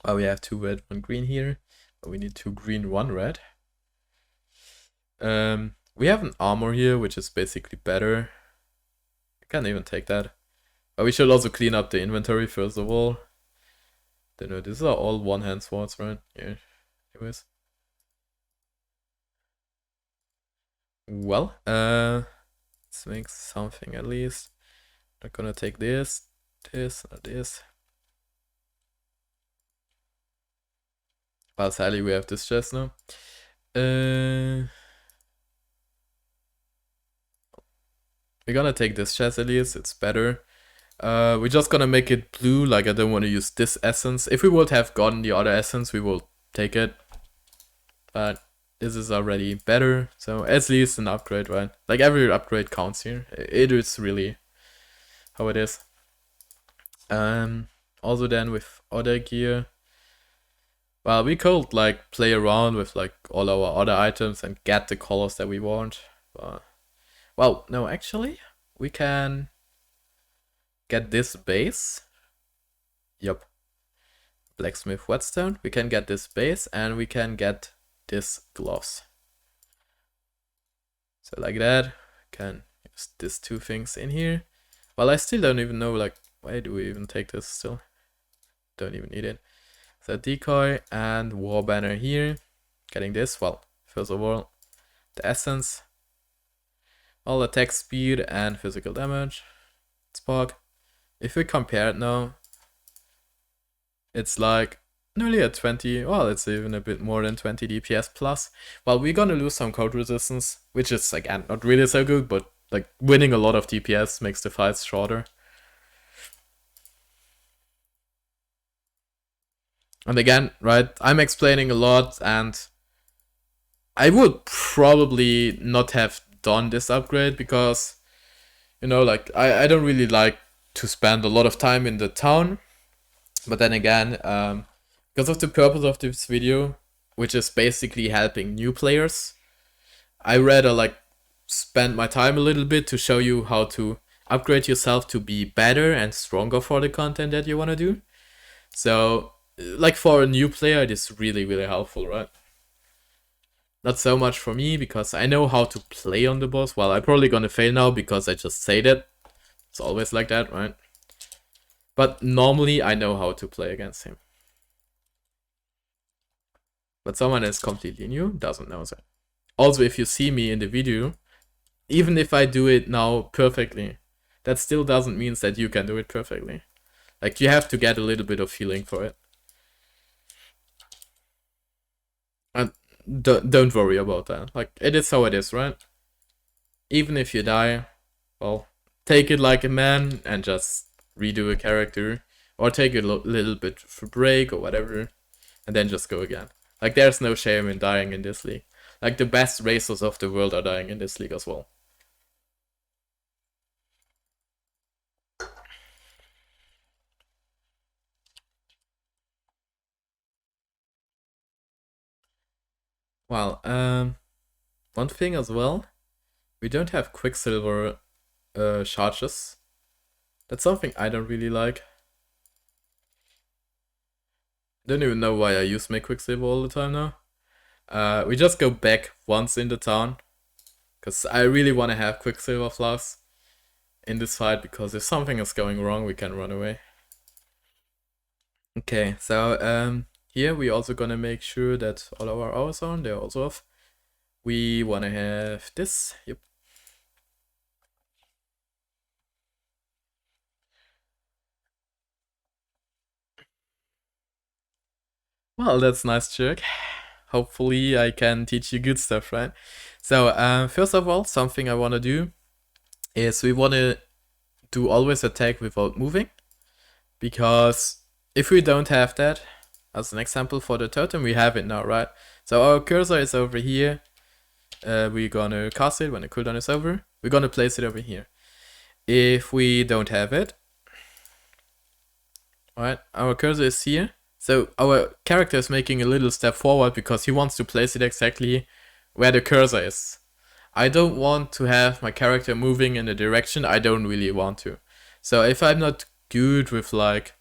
Oh, we have 2 red, 1 green here. But we need 2 green, 1 red. We have an armor here, which is basically better. I can't even take that. But we should also clean up the inventory first of all. Don't know, these are all one-hand swords, right? Yeah. Anyways. Well, let's make something at least. I'm gonna take this, this, and this. Well, sadly we have this chest now. We're gonna take this chest at least, it's better. We're just gonna make it blue, like I don't want to use this essence. If we would have gotten the other essence, we will take it. But this is already better, so at least an upgrade, right? Like every upgrade counts here. It is really how it is. Also then with other gear. Well, we could like play around with like all our other items and get the colors that we want. But, well, no, actually, we can get this base. Yup. Blacksmith whetstone. We can get this base and we can get this gloves. So like that. Can use these 2 things in here. Well, I still don't even know, like, why do we even take this still? Don't even need it. So decoy and war banner here. Getting this, well, first of all, the essence. All attack speed and physical damage. Spark. If we compare it now, it's like nearly a 20, well, it's even a bit more than 20 DPS plus. Well, we're gonna lose some cold resistance, which is, again, not really so good, but like winning a lot of DPS makes the fights shorter. And again, right, I'm explaining a lot, and I would probably not have done this upgrade because, you know, like, I don't really like to spend a lot of time in the town. But then again, because of the purpose of this video, which is basically helping new players, I rather like spend my time a little bit to show you how to upgrade yourself to be better and stronger for the content that you want to do. So, like for a new player, it is really, really helpful, right? Not so much for me, because I know how to play on the boss. Well, I'm probably gonna fail now because I just say that. It's always like that, right? But normally I know how to play against him. But someone is completely new doesn't know that. Also, if you see me in the video, even if I do it now perfectly, that still doesn't mean that you can do it perfectly. Like, you have to get a little bit of feeling for it. And don't worry about that. Like, it is how it is, right? Even if you die, well, take it like a man and just redo a character. Or take a little bit of a break or whatever, and then just go again. Like, there's no shame in dying in this league. Like, the best racers of the world are dying in this league as well. Well, one thing as well, we don't have Quicksilver charges. That's something I don't really like. I don't even know why I use my Quicksilver all the time now. We just go back once in the town, because I really want to have Quicksilver flasks in this fight, because if something is going wrong, we can run away. Okay, so here we also gonna make sure that all our hours are on, they're also off. We wanna have this, yep. Well, that's nice, jerk. Hopefully I can teach you good stuff, right? So, first of all, something I wanna do is we wanna do always attack without moving. Because if we don't have that, as an example for the totem, we have it now, right? So our cursor is over here. We're gonna cast it when the cooldown is over. We're gonna place it over here. If we don't have it, alright, our cursor is here. So our character is making a little step forward because he wants to place it exactly where the cursor is. I don't want to have my character moving in a direction I don't really want to. So if I'm not good with like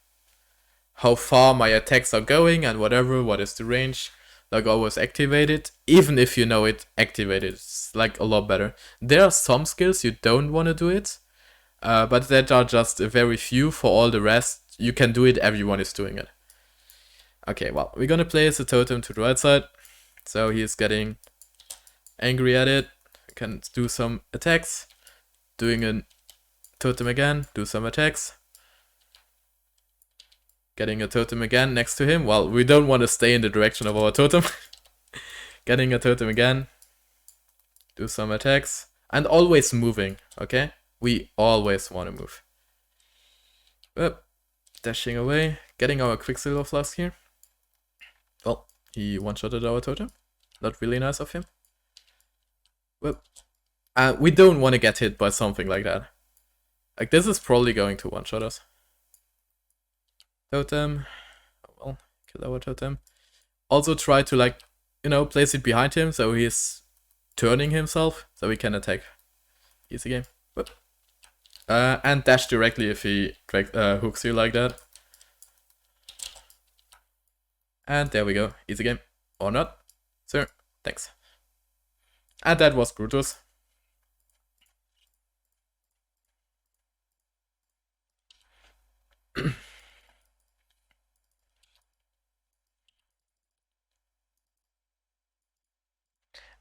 how far my attacks are going and whatever, what is the range, like always activate it, even if you know it activated, it's like a lot better. There are some skills you don't want to do it, but that are just a very few. For all the rest, you can do it, everyone is doing it. Okay, well, we're gonna place a totem to the right side, so he's getting angry at it. We can do some attacks, doing a totem again, do some attacks. Getting a totem again next to him. Well, we don't want to stay in the direction of our totem. Getting a totem again. Do some attacks. And always moving, okay? We always want to move. Up. Dashing away. Getting our Quicksilver flask here. Well, he one-shotted our totem. Not really nice of him. Well, we don't want to get hit by something like that. Like, this is probably going to one-shot us. Totem. Well, kill our totem. Also try to, like, you know, place it behind him so he's turning himself so he can attack. Easy game. Whoop. And dash directly if he hooks you like that. And there we go. Easy game. Or not. Sir, thanks. And that was Brutus.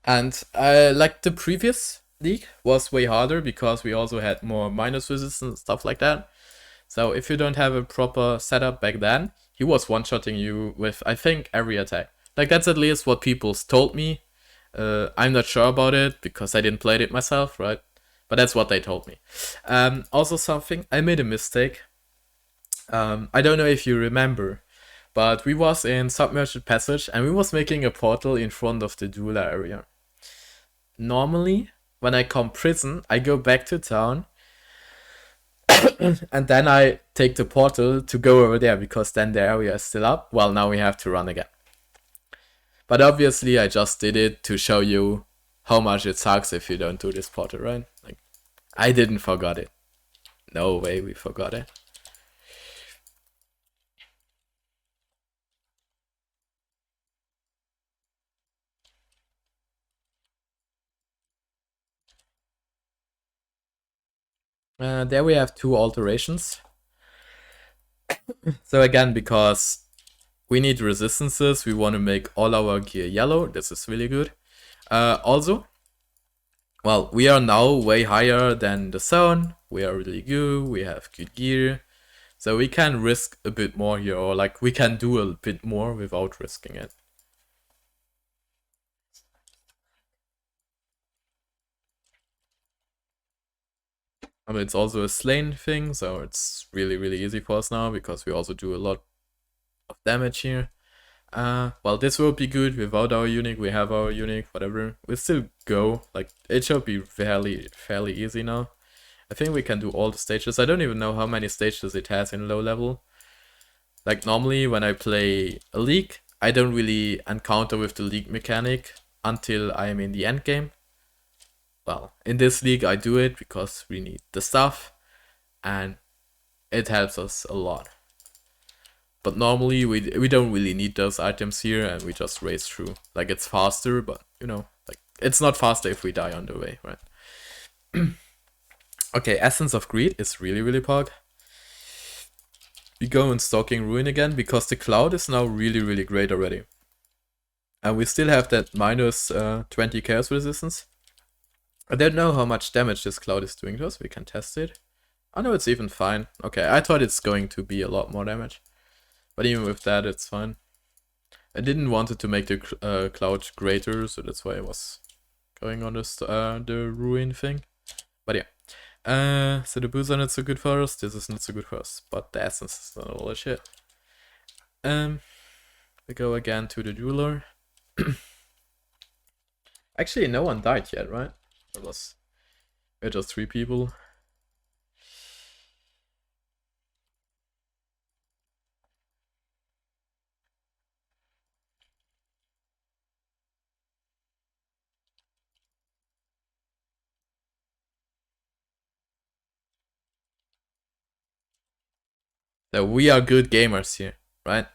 And like the previous league was way harder because we also had more minus visits and stuff like that. So if you don't have a proper setup back then, he was one-shotting you with, I think, every attack. Like, that's at least what people told me. I'm not sure about it because I didn't play it myself, right? But that's what they told me. Also something, I made a mistake. I don't know if you remember, but we was in Submerged Passage and we was making a portal in front of the Dula area. Normally, when I come prison, I go back to town And then I take the portal to go over there because then the area is still up. Well, now we have to run again. But obviously I just did it to show you how much it sucks if you don't do this portal, right? Like, I didn't forget it. No way we forgot it. There we have 2 alterations. So again, because we need resistances, we want to make all our gear yellow. This is really good. Also, well, we are now way higher than the zone. We are really good. We have good gear. So we can risk a bit more here, or like we can do a bit more without risking it. I mean, it's also a slain thing, so it's really, really easy for us now because we also do a lot of damage here. Well, this will be good without our unique. We have our unique, whatever. We'll still go. Like, it should be fairly easy now. I think we can do all the stages. I don't even know how many stages it has in low level. Like, normally when I play a league, I don't really encounter with the league mechanic until I am in the end game. Well, in this league I do it because we need the stuff and it helps us a lot. But normally we don't really need those items here and we just race through. Like, it's faster, but you know, like, it's not faster if we die on the way, right? Okay, Essence of Greed is really, really pog. We go in Stalking Ruin again because the cloud is now really, really great already. And we still have that minus 20 chaos resistance. I don't know how much damage this cloud is doing to us. We can test it. Oh no, it's even fine. Okay, I thought it's going to be a lot more damage. But even with that, it's fine. I didn't want it to make the cloud greater, so that's why I was going on this the ruin thing. But yeah. So the boots are not so good for us. This is not so good for us. But the essence is not all that shit. We go again to the jeweler. Actually, no one died yet, right? We're just 3 people. So we are good gamers here, right?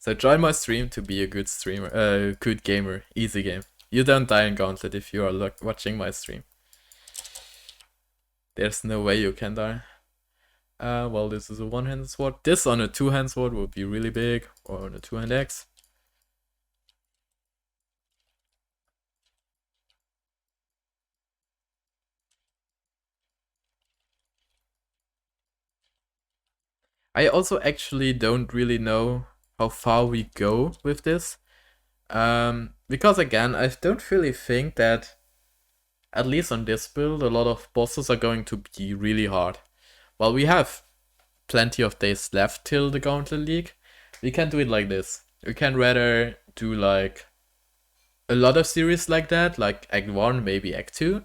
So join my stream to be a good streamer, good gamer, easy game. You don't die in Gauntlet if you are watching my stream. There's no way you can die. Well, this is a one-handed sword. This on a two-hand sword would be really big, or on a two-hand axe. I also actually don't really know how far we go with this. Because again, I don't really think that, at least on this build, a lot of bosses are going to be really hard. Well, we have plenty of days left till the Gauntlet League. We can do it like this. We can rather do like a lot of series like that, like Act 1, maybe Act 2,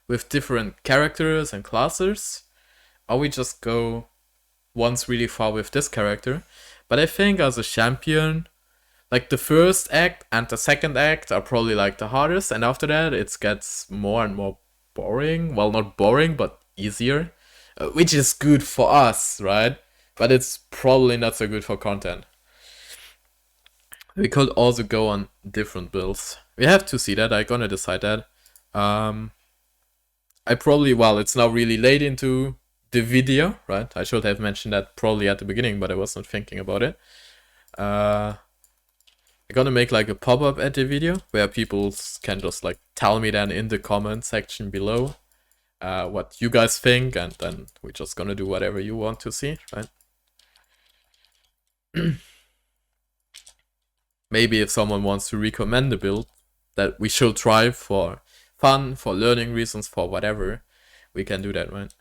with different characters and classes. Or we just go once really far with this character. But I think as a champion, like the first act and the second act are probably like the hardest, and after that it gets more and more boring. Well, not boring, but easier, which is good for us, right? But it's probably not so good for content. We could also go on different builds. We have to see that. I'm gonna decide that. I probably, well, it's now really late into the video, right? I should have mentioned that probably at the beginning, but I was not thinking about it. I'm gonna make like a pop-up at the video where people can just like tell me then in the comment section below what you guys think, and then we're just gonna do whatever you want to see, right? Maybe if someone wants to recommend a build that we should try for fun, for learning reasons, for whatever, we can do that, right?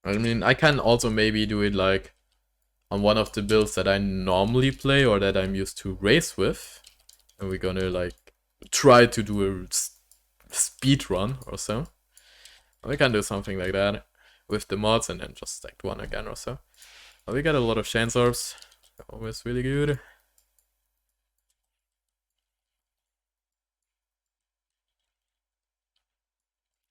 I mean, I can also maybe do it like on one of the builds that I normally play or that I'm used to race with. And we're gonna like try to do speed run or so. We can do something like that with the mods and then just act 1 again or so. But we got a lot of chance orbs, always really good.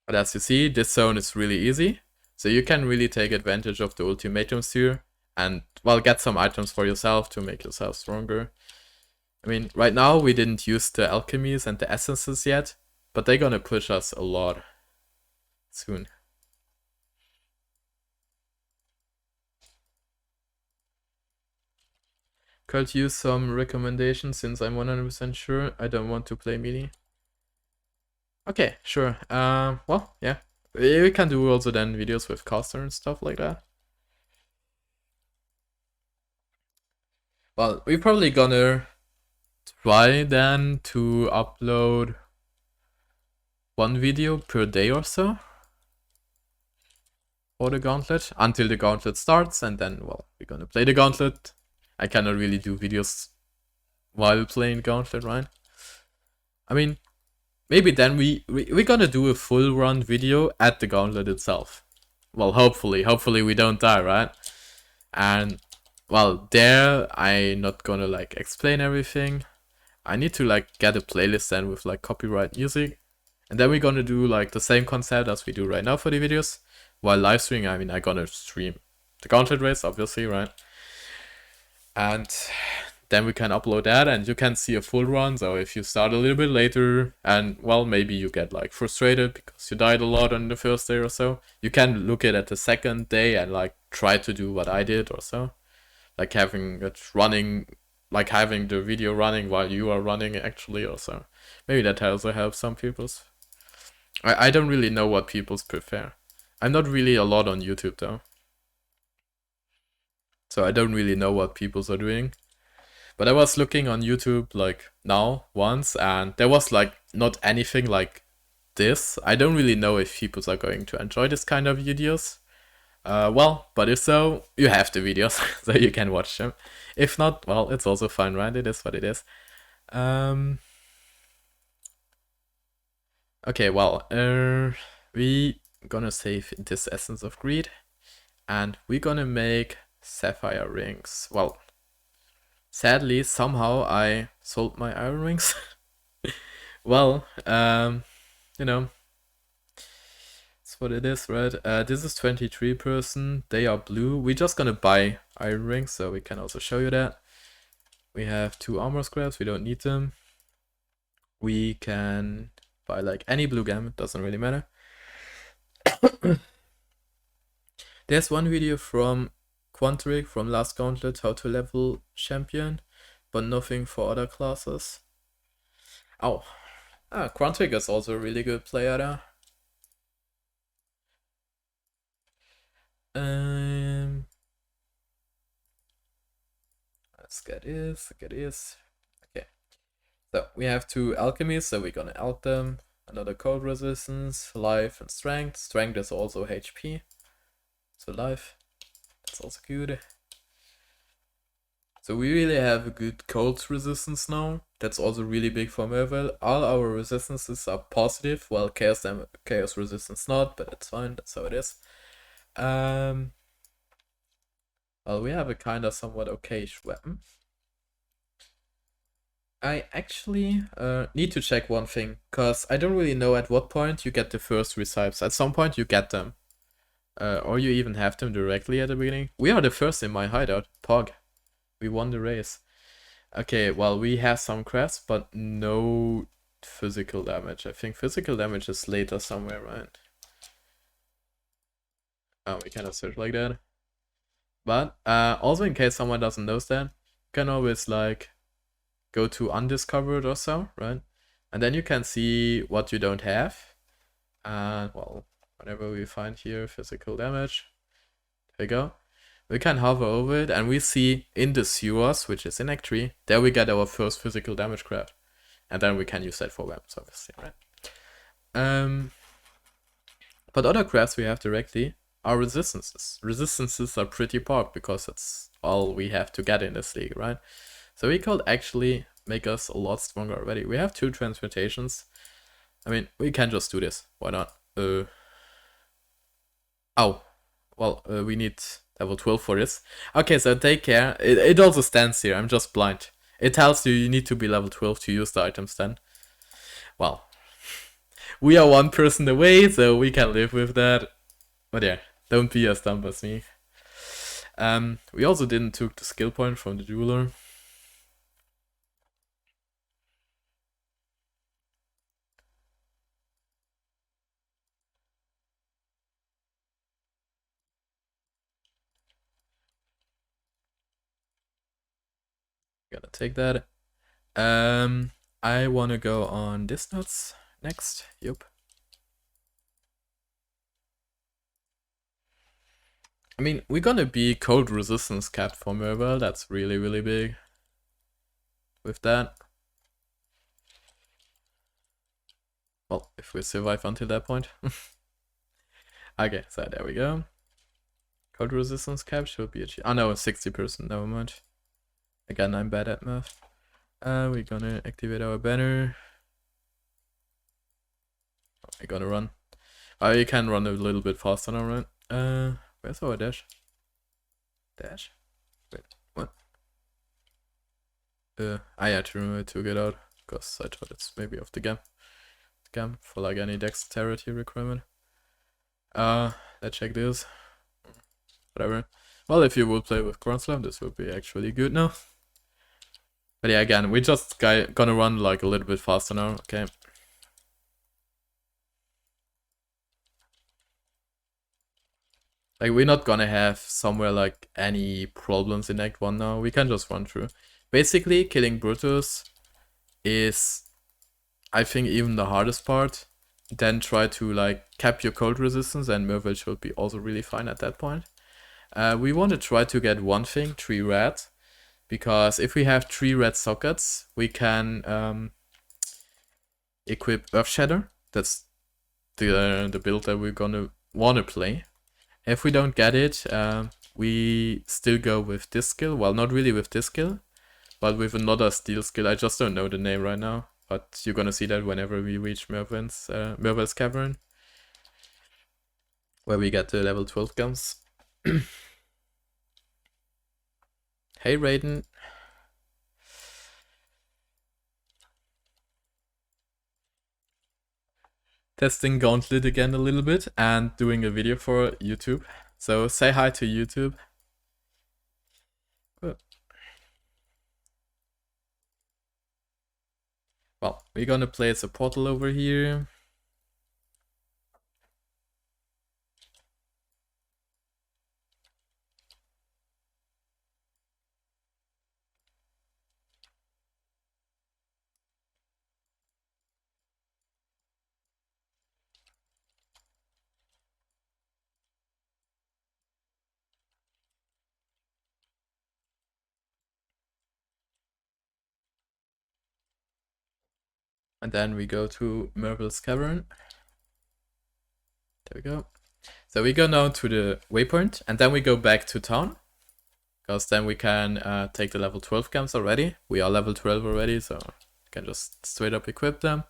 But as you see, this zone is really easy, so you can really take advantage of the ultimatums here and, well, get some items for yourself to make yourself stronger. I mean, right now we didn't use the alchemies and the essences yet, but they're gonna push us a lot soon. Could use some recommendations since I'm 100% sure I don't want to play melee. Okay, sure. Well, yeah. We can do also then videos with caster and stuff like that. Well, we're probably gonna try then to upload 1 video per day or so for the Gauntlet until the Gauntlet starts, and then, well, we're gonna play the Gauntlet. I cannot really do videos while playing Gauntlet, right? I mean, maybe then we're gonna do a full run video at the Gauntlet itself. Well, hopefully we don't die, right? And, well, there I'm not gonna like explain everything. I need to like get a playlist then with like copyright music. And then we're gonna do like the same concept as we do right now for the videos. While live streaming, I mean, I'm gonna stream the Gauntlet race, obviously, right? And then we can upload that and you can see a full run. So if you start a little bit later and, well, maybe you get like frustrated because you died a lot on the first day or so, you can look at the second day and like try to do what I did or so. Like having it running, like having the video running while you are running actually or so. Maybe that also helps some people's. I don't really know what people's prefer. I'm not really a lot on YouTube though. So I don't really know what people's are doing. But I was looking on YouTube like now once and there was like not anything like this. I don't really know if people are going to enjoy this kind of videos. Well, but if so, you have the videos so you can watch them. If not, well, it's also fine, right? It is what it is. Okay, well, we gonna save this Essence of Greed and we're gonna make sapphire rings. Well, sadly, somehow I sold my iron rings. Well, you know, that's what it is, right? This is 23%. They are blue. We're just gonna buy iron rings, so we can also show you that. We have 2 armor scraps. We don't need them. We can buy like any blue gem. It doesn't really matter. There's one video from Quantric from last Gauntlet, how to level champion, but nothing for other classes. Oh, Quantric is also a really good player there. Let's get this. Okay, so we have 2 alchemies, so we're gonna alch them. Another cold resistance, life and strength. Strength is also HP, so life, that's also good. So we really have a good cold resistance now. That's also really big for Mervel. All our resistances are positive, well, chaos resistance not, but it's fine, that's how it is. Well, we have a kind of somewhat okayish weapon. I actually need to check one thing, because I don't really know at what point you get the first recipes. At some point you get them. Or you even have them directly at the beginning. We are the first in my hideout, Pog. We won the race. Okay, well, we have some crafts, but no physical damage. I think physical damage is later somewhere, right? Oh, we cannot search like that. But also, in case someone doesn't know that, you can always like go to undiscovered or so, right? And then you can see what you don't have. And well, whatever we find here, physical damage. There we go. We can hover over it and we see in the sewers, which is in Act 3, there we get our first physical damage craft. And then we can use that for weapons, obviously, right? But other crafts we have directly are resistances. Resistances are pretty powerful because that's all we have to get in this league, right? So we could actually make us a lot stronger already. We have 2 transmutations. I mean, we can just do this. Why not? Oh. Well, we need level 12 for this. Okay, so take care. It also stands here. I'm just blind. It tells you you need to be level 12 to use the items then. Well, we are one person away, so we can live with that. But yeah, don't be as dumb as me. We also didn't took the skill point from the jeweler. Gotta take that. I wanna go on this nuts next. Yup. I mean, we're gonna be cold resistance capped for Mervel. That's really, really big. With that. Well, if we survive until that point. Okay, so there we go. Cold resistance cap should be achieved. Oh no, 60%, never mind. Again, I'm bad at math. We're gonna activate our banner. We're gonna run. Oh, you can run a little bit faster now, right? Where's our dash? Dash? Wait, what? I had to remember to get out, because I thought it's maybe off the game for like any dexterity requirement. Let's check this. Whatever. Well, if you will play with Gauntlet, this would be actually good now. But yeah, again, we just gonna run like a little bit faster now, okay? Like, we're not gonna have somewhere like any problems in Act 1 now. We can just run through. Basically, killing Brutus is, I think, even the hardest part. Then try to like cap your cold resistance, and Mervel should be also really fine at that point. We want to try to get one thing, 3 red. Because if we have 3 red sockets, we can equip Earthshatter. That's the build that we're gonna wanna play. If we don't get it, we still go with this skill. Well, not really with this skill, but with another steel skill. I just don't know the name right now, but you're gonna see that whenever we reach Mervel's Cavern, where we get the level 12 guns. Hey Raiden. Testing Gauntlet again a little bit and doing a video for YouTube. So say hi to YouTube. Well, we're gonna place a portal over here. And then we go to Mervel's Cavern. There we go. So we go now to the waypoint, and then we go back to town. Because then we can take the level 12 camps already. We are level 12 already, so we can just straight up equip them.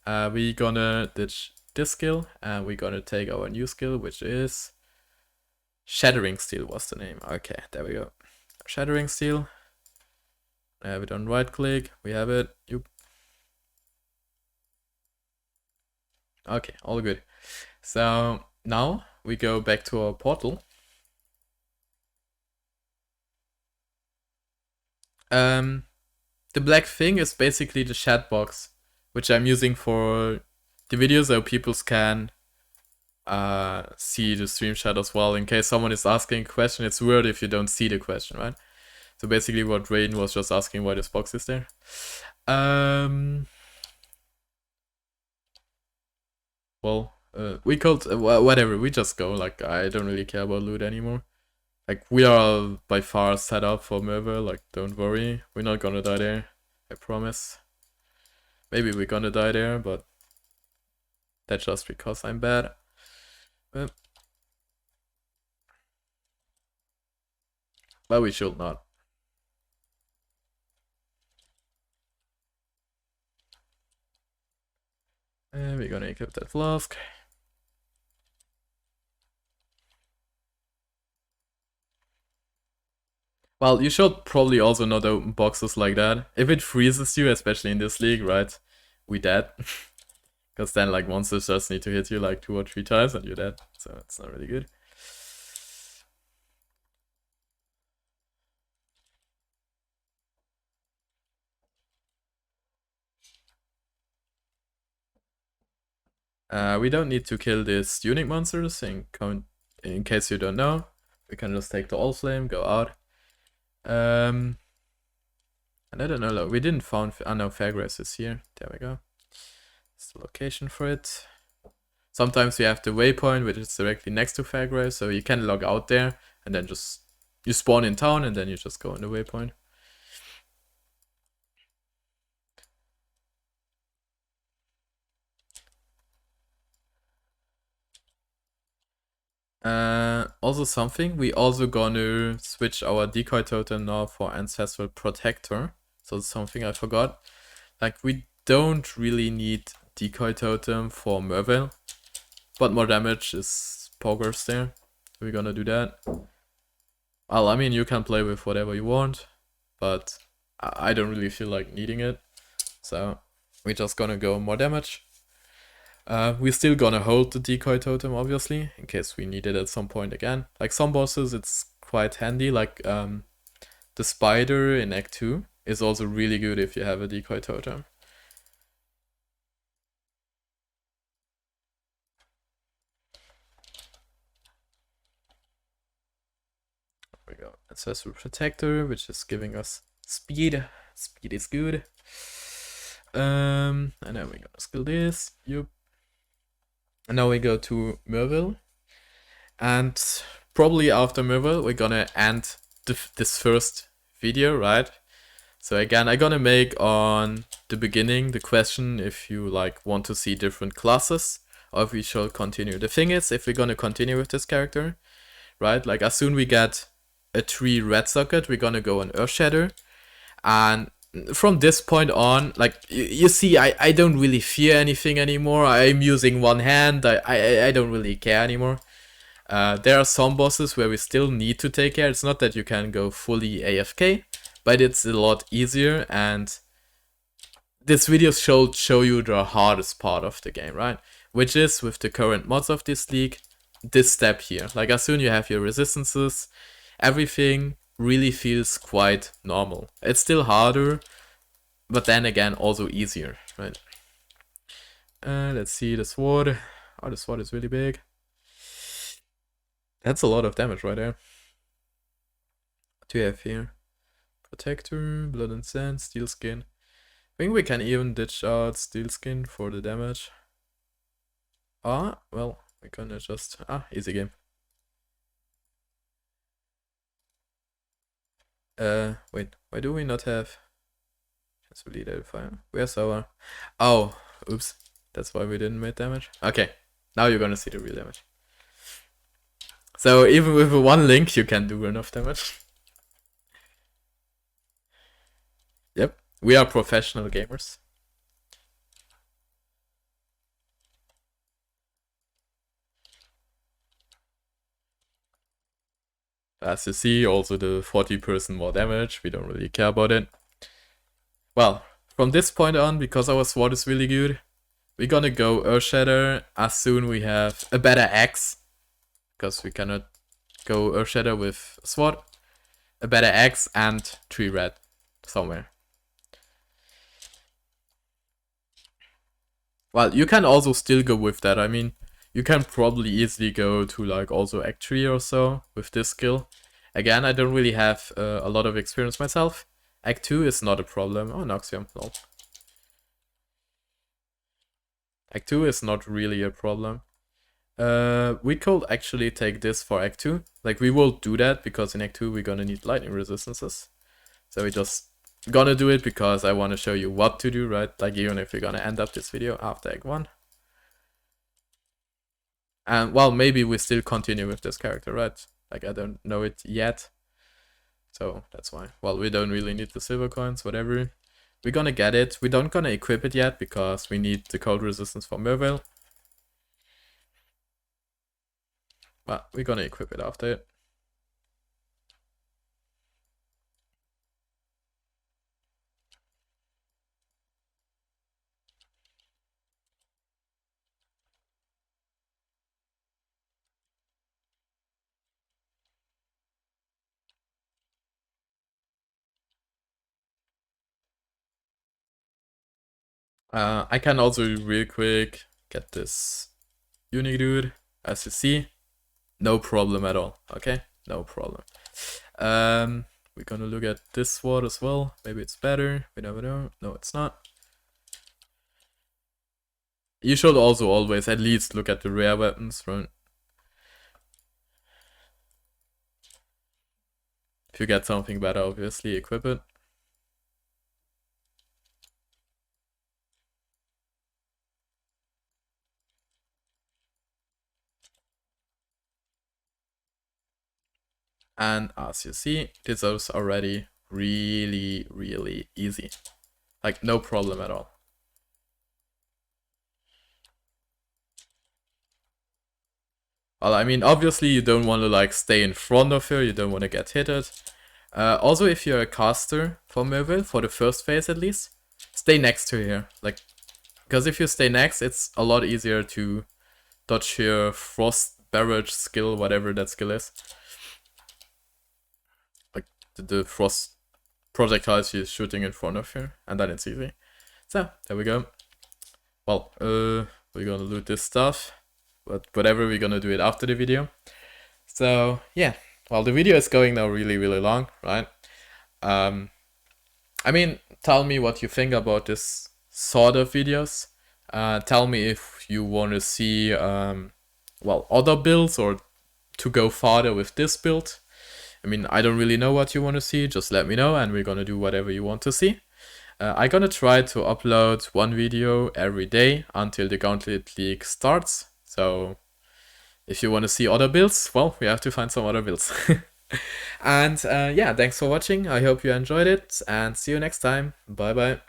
We're gonna ditch this skill, and we're gonna take our new skill, which is Shattering Steel was the name. Okay, there we go. Shattering Steel. I have it on right click. We have it. Okay, all good. So now we go back to our portal. The black thing is basically the chat box, which I'm using for the video so people can see the stream chat as well. In case someone is asking a question, it's weird if you don't see the question, right? So basically what Raiden was just asking why this box is there. Well, we could, whatever, we just go. Like, I don't really care about loot anymore. Like, we are by far set up for Mervel, like, don't worry. We're not gonna die there, I promise. Maybe we're gonna die there, but that's just because I'm bad. But we should not. We're we're gonna equip that flask. Well, you should probably also not open boxes like that. If it freezes you, especially in this league, right? We dead. Because then like monsters just need to hit you like 2 or 3 times and you're dead. So it's not really good. We don't need to kill these unique monsters in case you don't know. We can just take the all flame, go out. And I don't know, look, we didn't found, no, Fairgrass is here. There we go. It's the location for it. Sometimes you have the waypoint, which is directly next to Fairgrass, so you can log out there and then just, you spawn in town and then you just go on the waypoint. Also something, we also gonna switch our decoy totem now for Ancestral Protector. So it's something I forgot. Like, we don't really need decoy totem for Merville, but more damage is poggers there. We're gonna do that. Well, I mean, you can play with whatever you want, but I don't really feel like needing it. So we're just gonna go more damage. We're still gonna hold the decoy totem, obviously, in case we need it at some point again. Like some bosses, it's quite handy, like the spider in Act 2 is also really good if you have a decoy totem. There we go. Ancestral Protector, which is giving us speed. Speed is good. And then we're gonna skill this. Yup. And now we go to Merville. And probably after Merville, we're gonna end this first video, right? So again, I'm gonna make on the beginning the question if you like want to see different classes or if we should continue. The thing is, if we're gonna continue with this character, right? Like as soon we get a 3 red socket, we're gonna go on Earthshatter. And from this point on, like you see, I don't really fear anything anymore. I'm using one hand. I don't really care anymore. There are some bosses where we still need to take care. It's not that you can go fully AFK, but it's a lot easier. And this video should show you the hardest part of the game, right? Which is, with the current mods of this league, this step here. Like as soon you have your resistances, everything really feels quite normal. It's still harder, but then again also easier, right? Let's see the sword. Oh, the sword is really big. That's a lot of damage right there. What do you have here? Protector, Blood and Sand, Steel Skin. I think we can even ditch out Steel Skin for the damage. Ah, well, we're gonna just... easy game. Wait, why do we not have... Fire? Where's our... Oh, oops. That's why we didn't make damage. Okay, now you're gonna see the real damage. So even with a 1 link, you can do enough damage. Yep, we are professional gamers. As you see, also the 40% more damage, we don't really care about it. Well, from this point on, because our sword is really good, we're gonna go Earthshatter as soon we have a better axe. Because we cannot go Earthshatter with a sword. A better axe and 3 red somewhere. Well, you can also still go with that. I mean, you can probably easily go to like also Act 3 or so with this skill. Again, I don't really have a lot of experience myself. Act 2 is not a problem. Oh, Noxium, no. Act 2 is not really a problem. We could actually take this for Act 2. Like, we will do that because in Act 2 we're gonna need lightning resistances. So we just gonna do it because I want to show you what to do, right? Like, even if we're gonna end up this video after Act 1. And, well, maybe we still continue with this character, right? Like, I don't know it yet. So, that's why. Well, we don't really need the silver coins, whatever. we're gonna get it. We don't gonna equip it yet because we need the cold resistance for Merville. But we're gonna equip it after it. I can also real quick get this unique dude, as you see. No problem at all, okay? No problem. We're gonna look at this sword as well. Maybe it's better, we never know. No, it's not. You should also always at least look at the rare weapons, right? If you get something better, obviously equip it. And as you see, this is already really easy. Like, no problem at all. Well, I mean, obviously you don't want to like stay in front of her, you don't want to get hit. Also, if you're a caster for Merville, for the first phase at least, stay next to her. Like, because if you stay next, it's a lot easier to dodge her frost barrage skill, whatever that skill is. Like the frost projectiles she's shooting in front of her, and then it's easy. So, there we go. Well, we're gonna loot this stuff, but whatever, we're gonna do it after the video. So, yeah. Well, the video is going now really long, right? I mean, tell me what you think about this sort of videos. Tell me if you want to see, well, other builds or to go farther with this build. I mean, I don't really know what you want to see, just let me know and we're gonna do whatever you want to see. I'm gonna try to upload one video every day until the Gauntlet League starts. So if you want to see other builds, well, we have to find some other builds. And yeah, thanks for watching. I hope you enjoyed it and see you next time. Bye bye.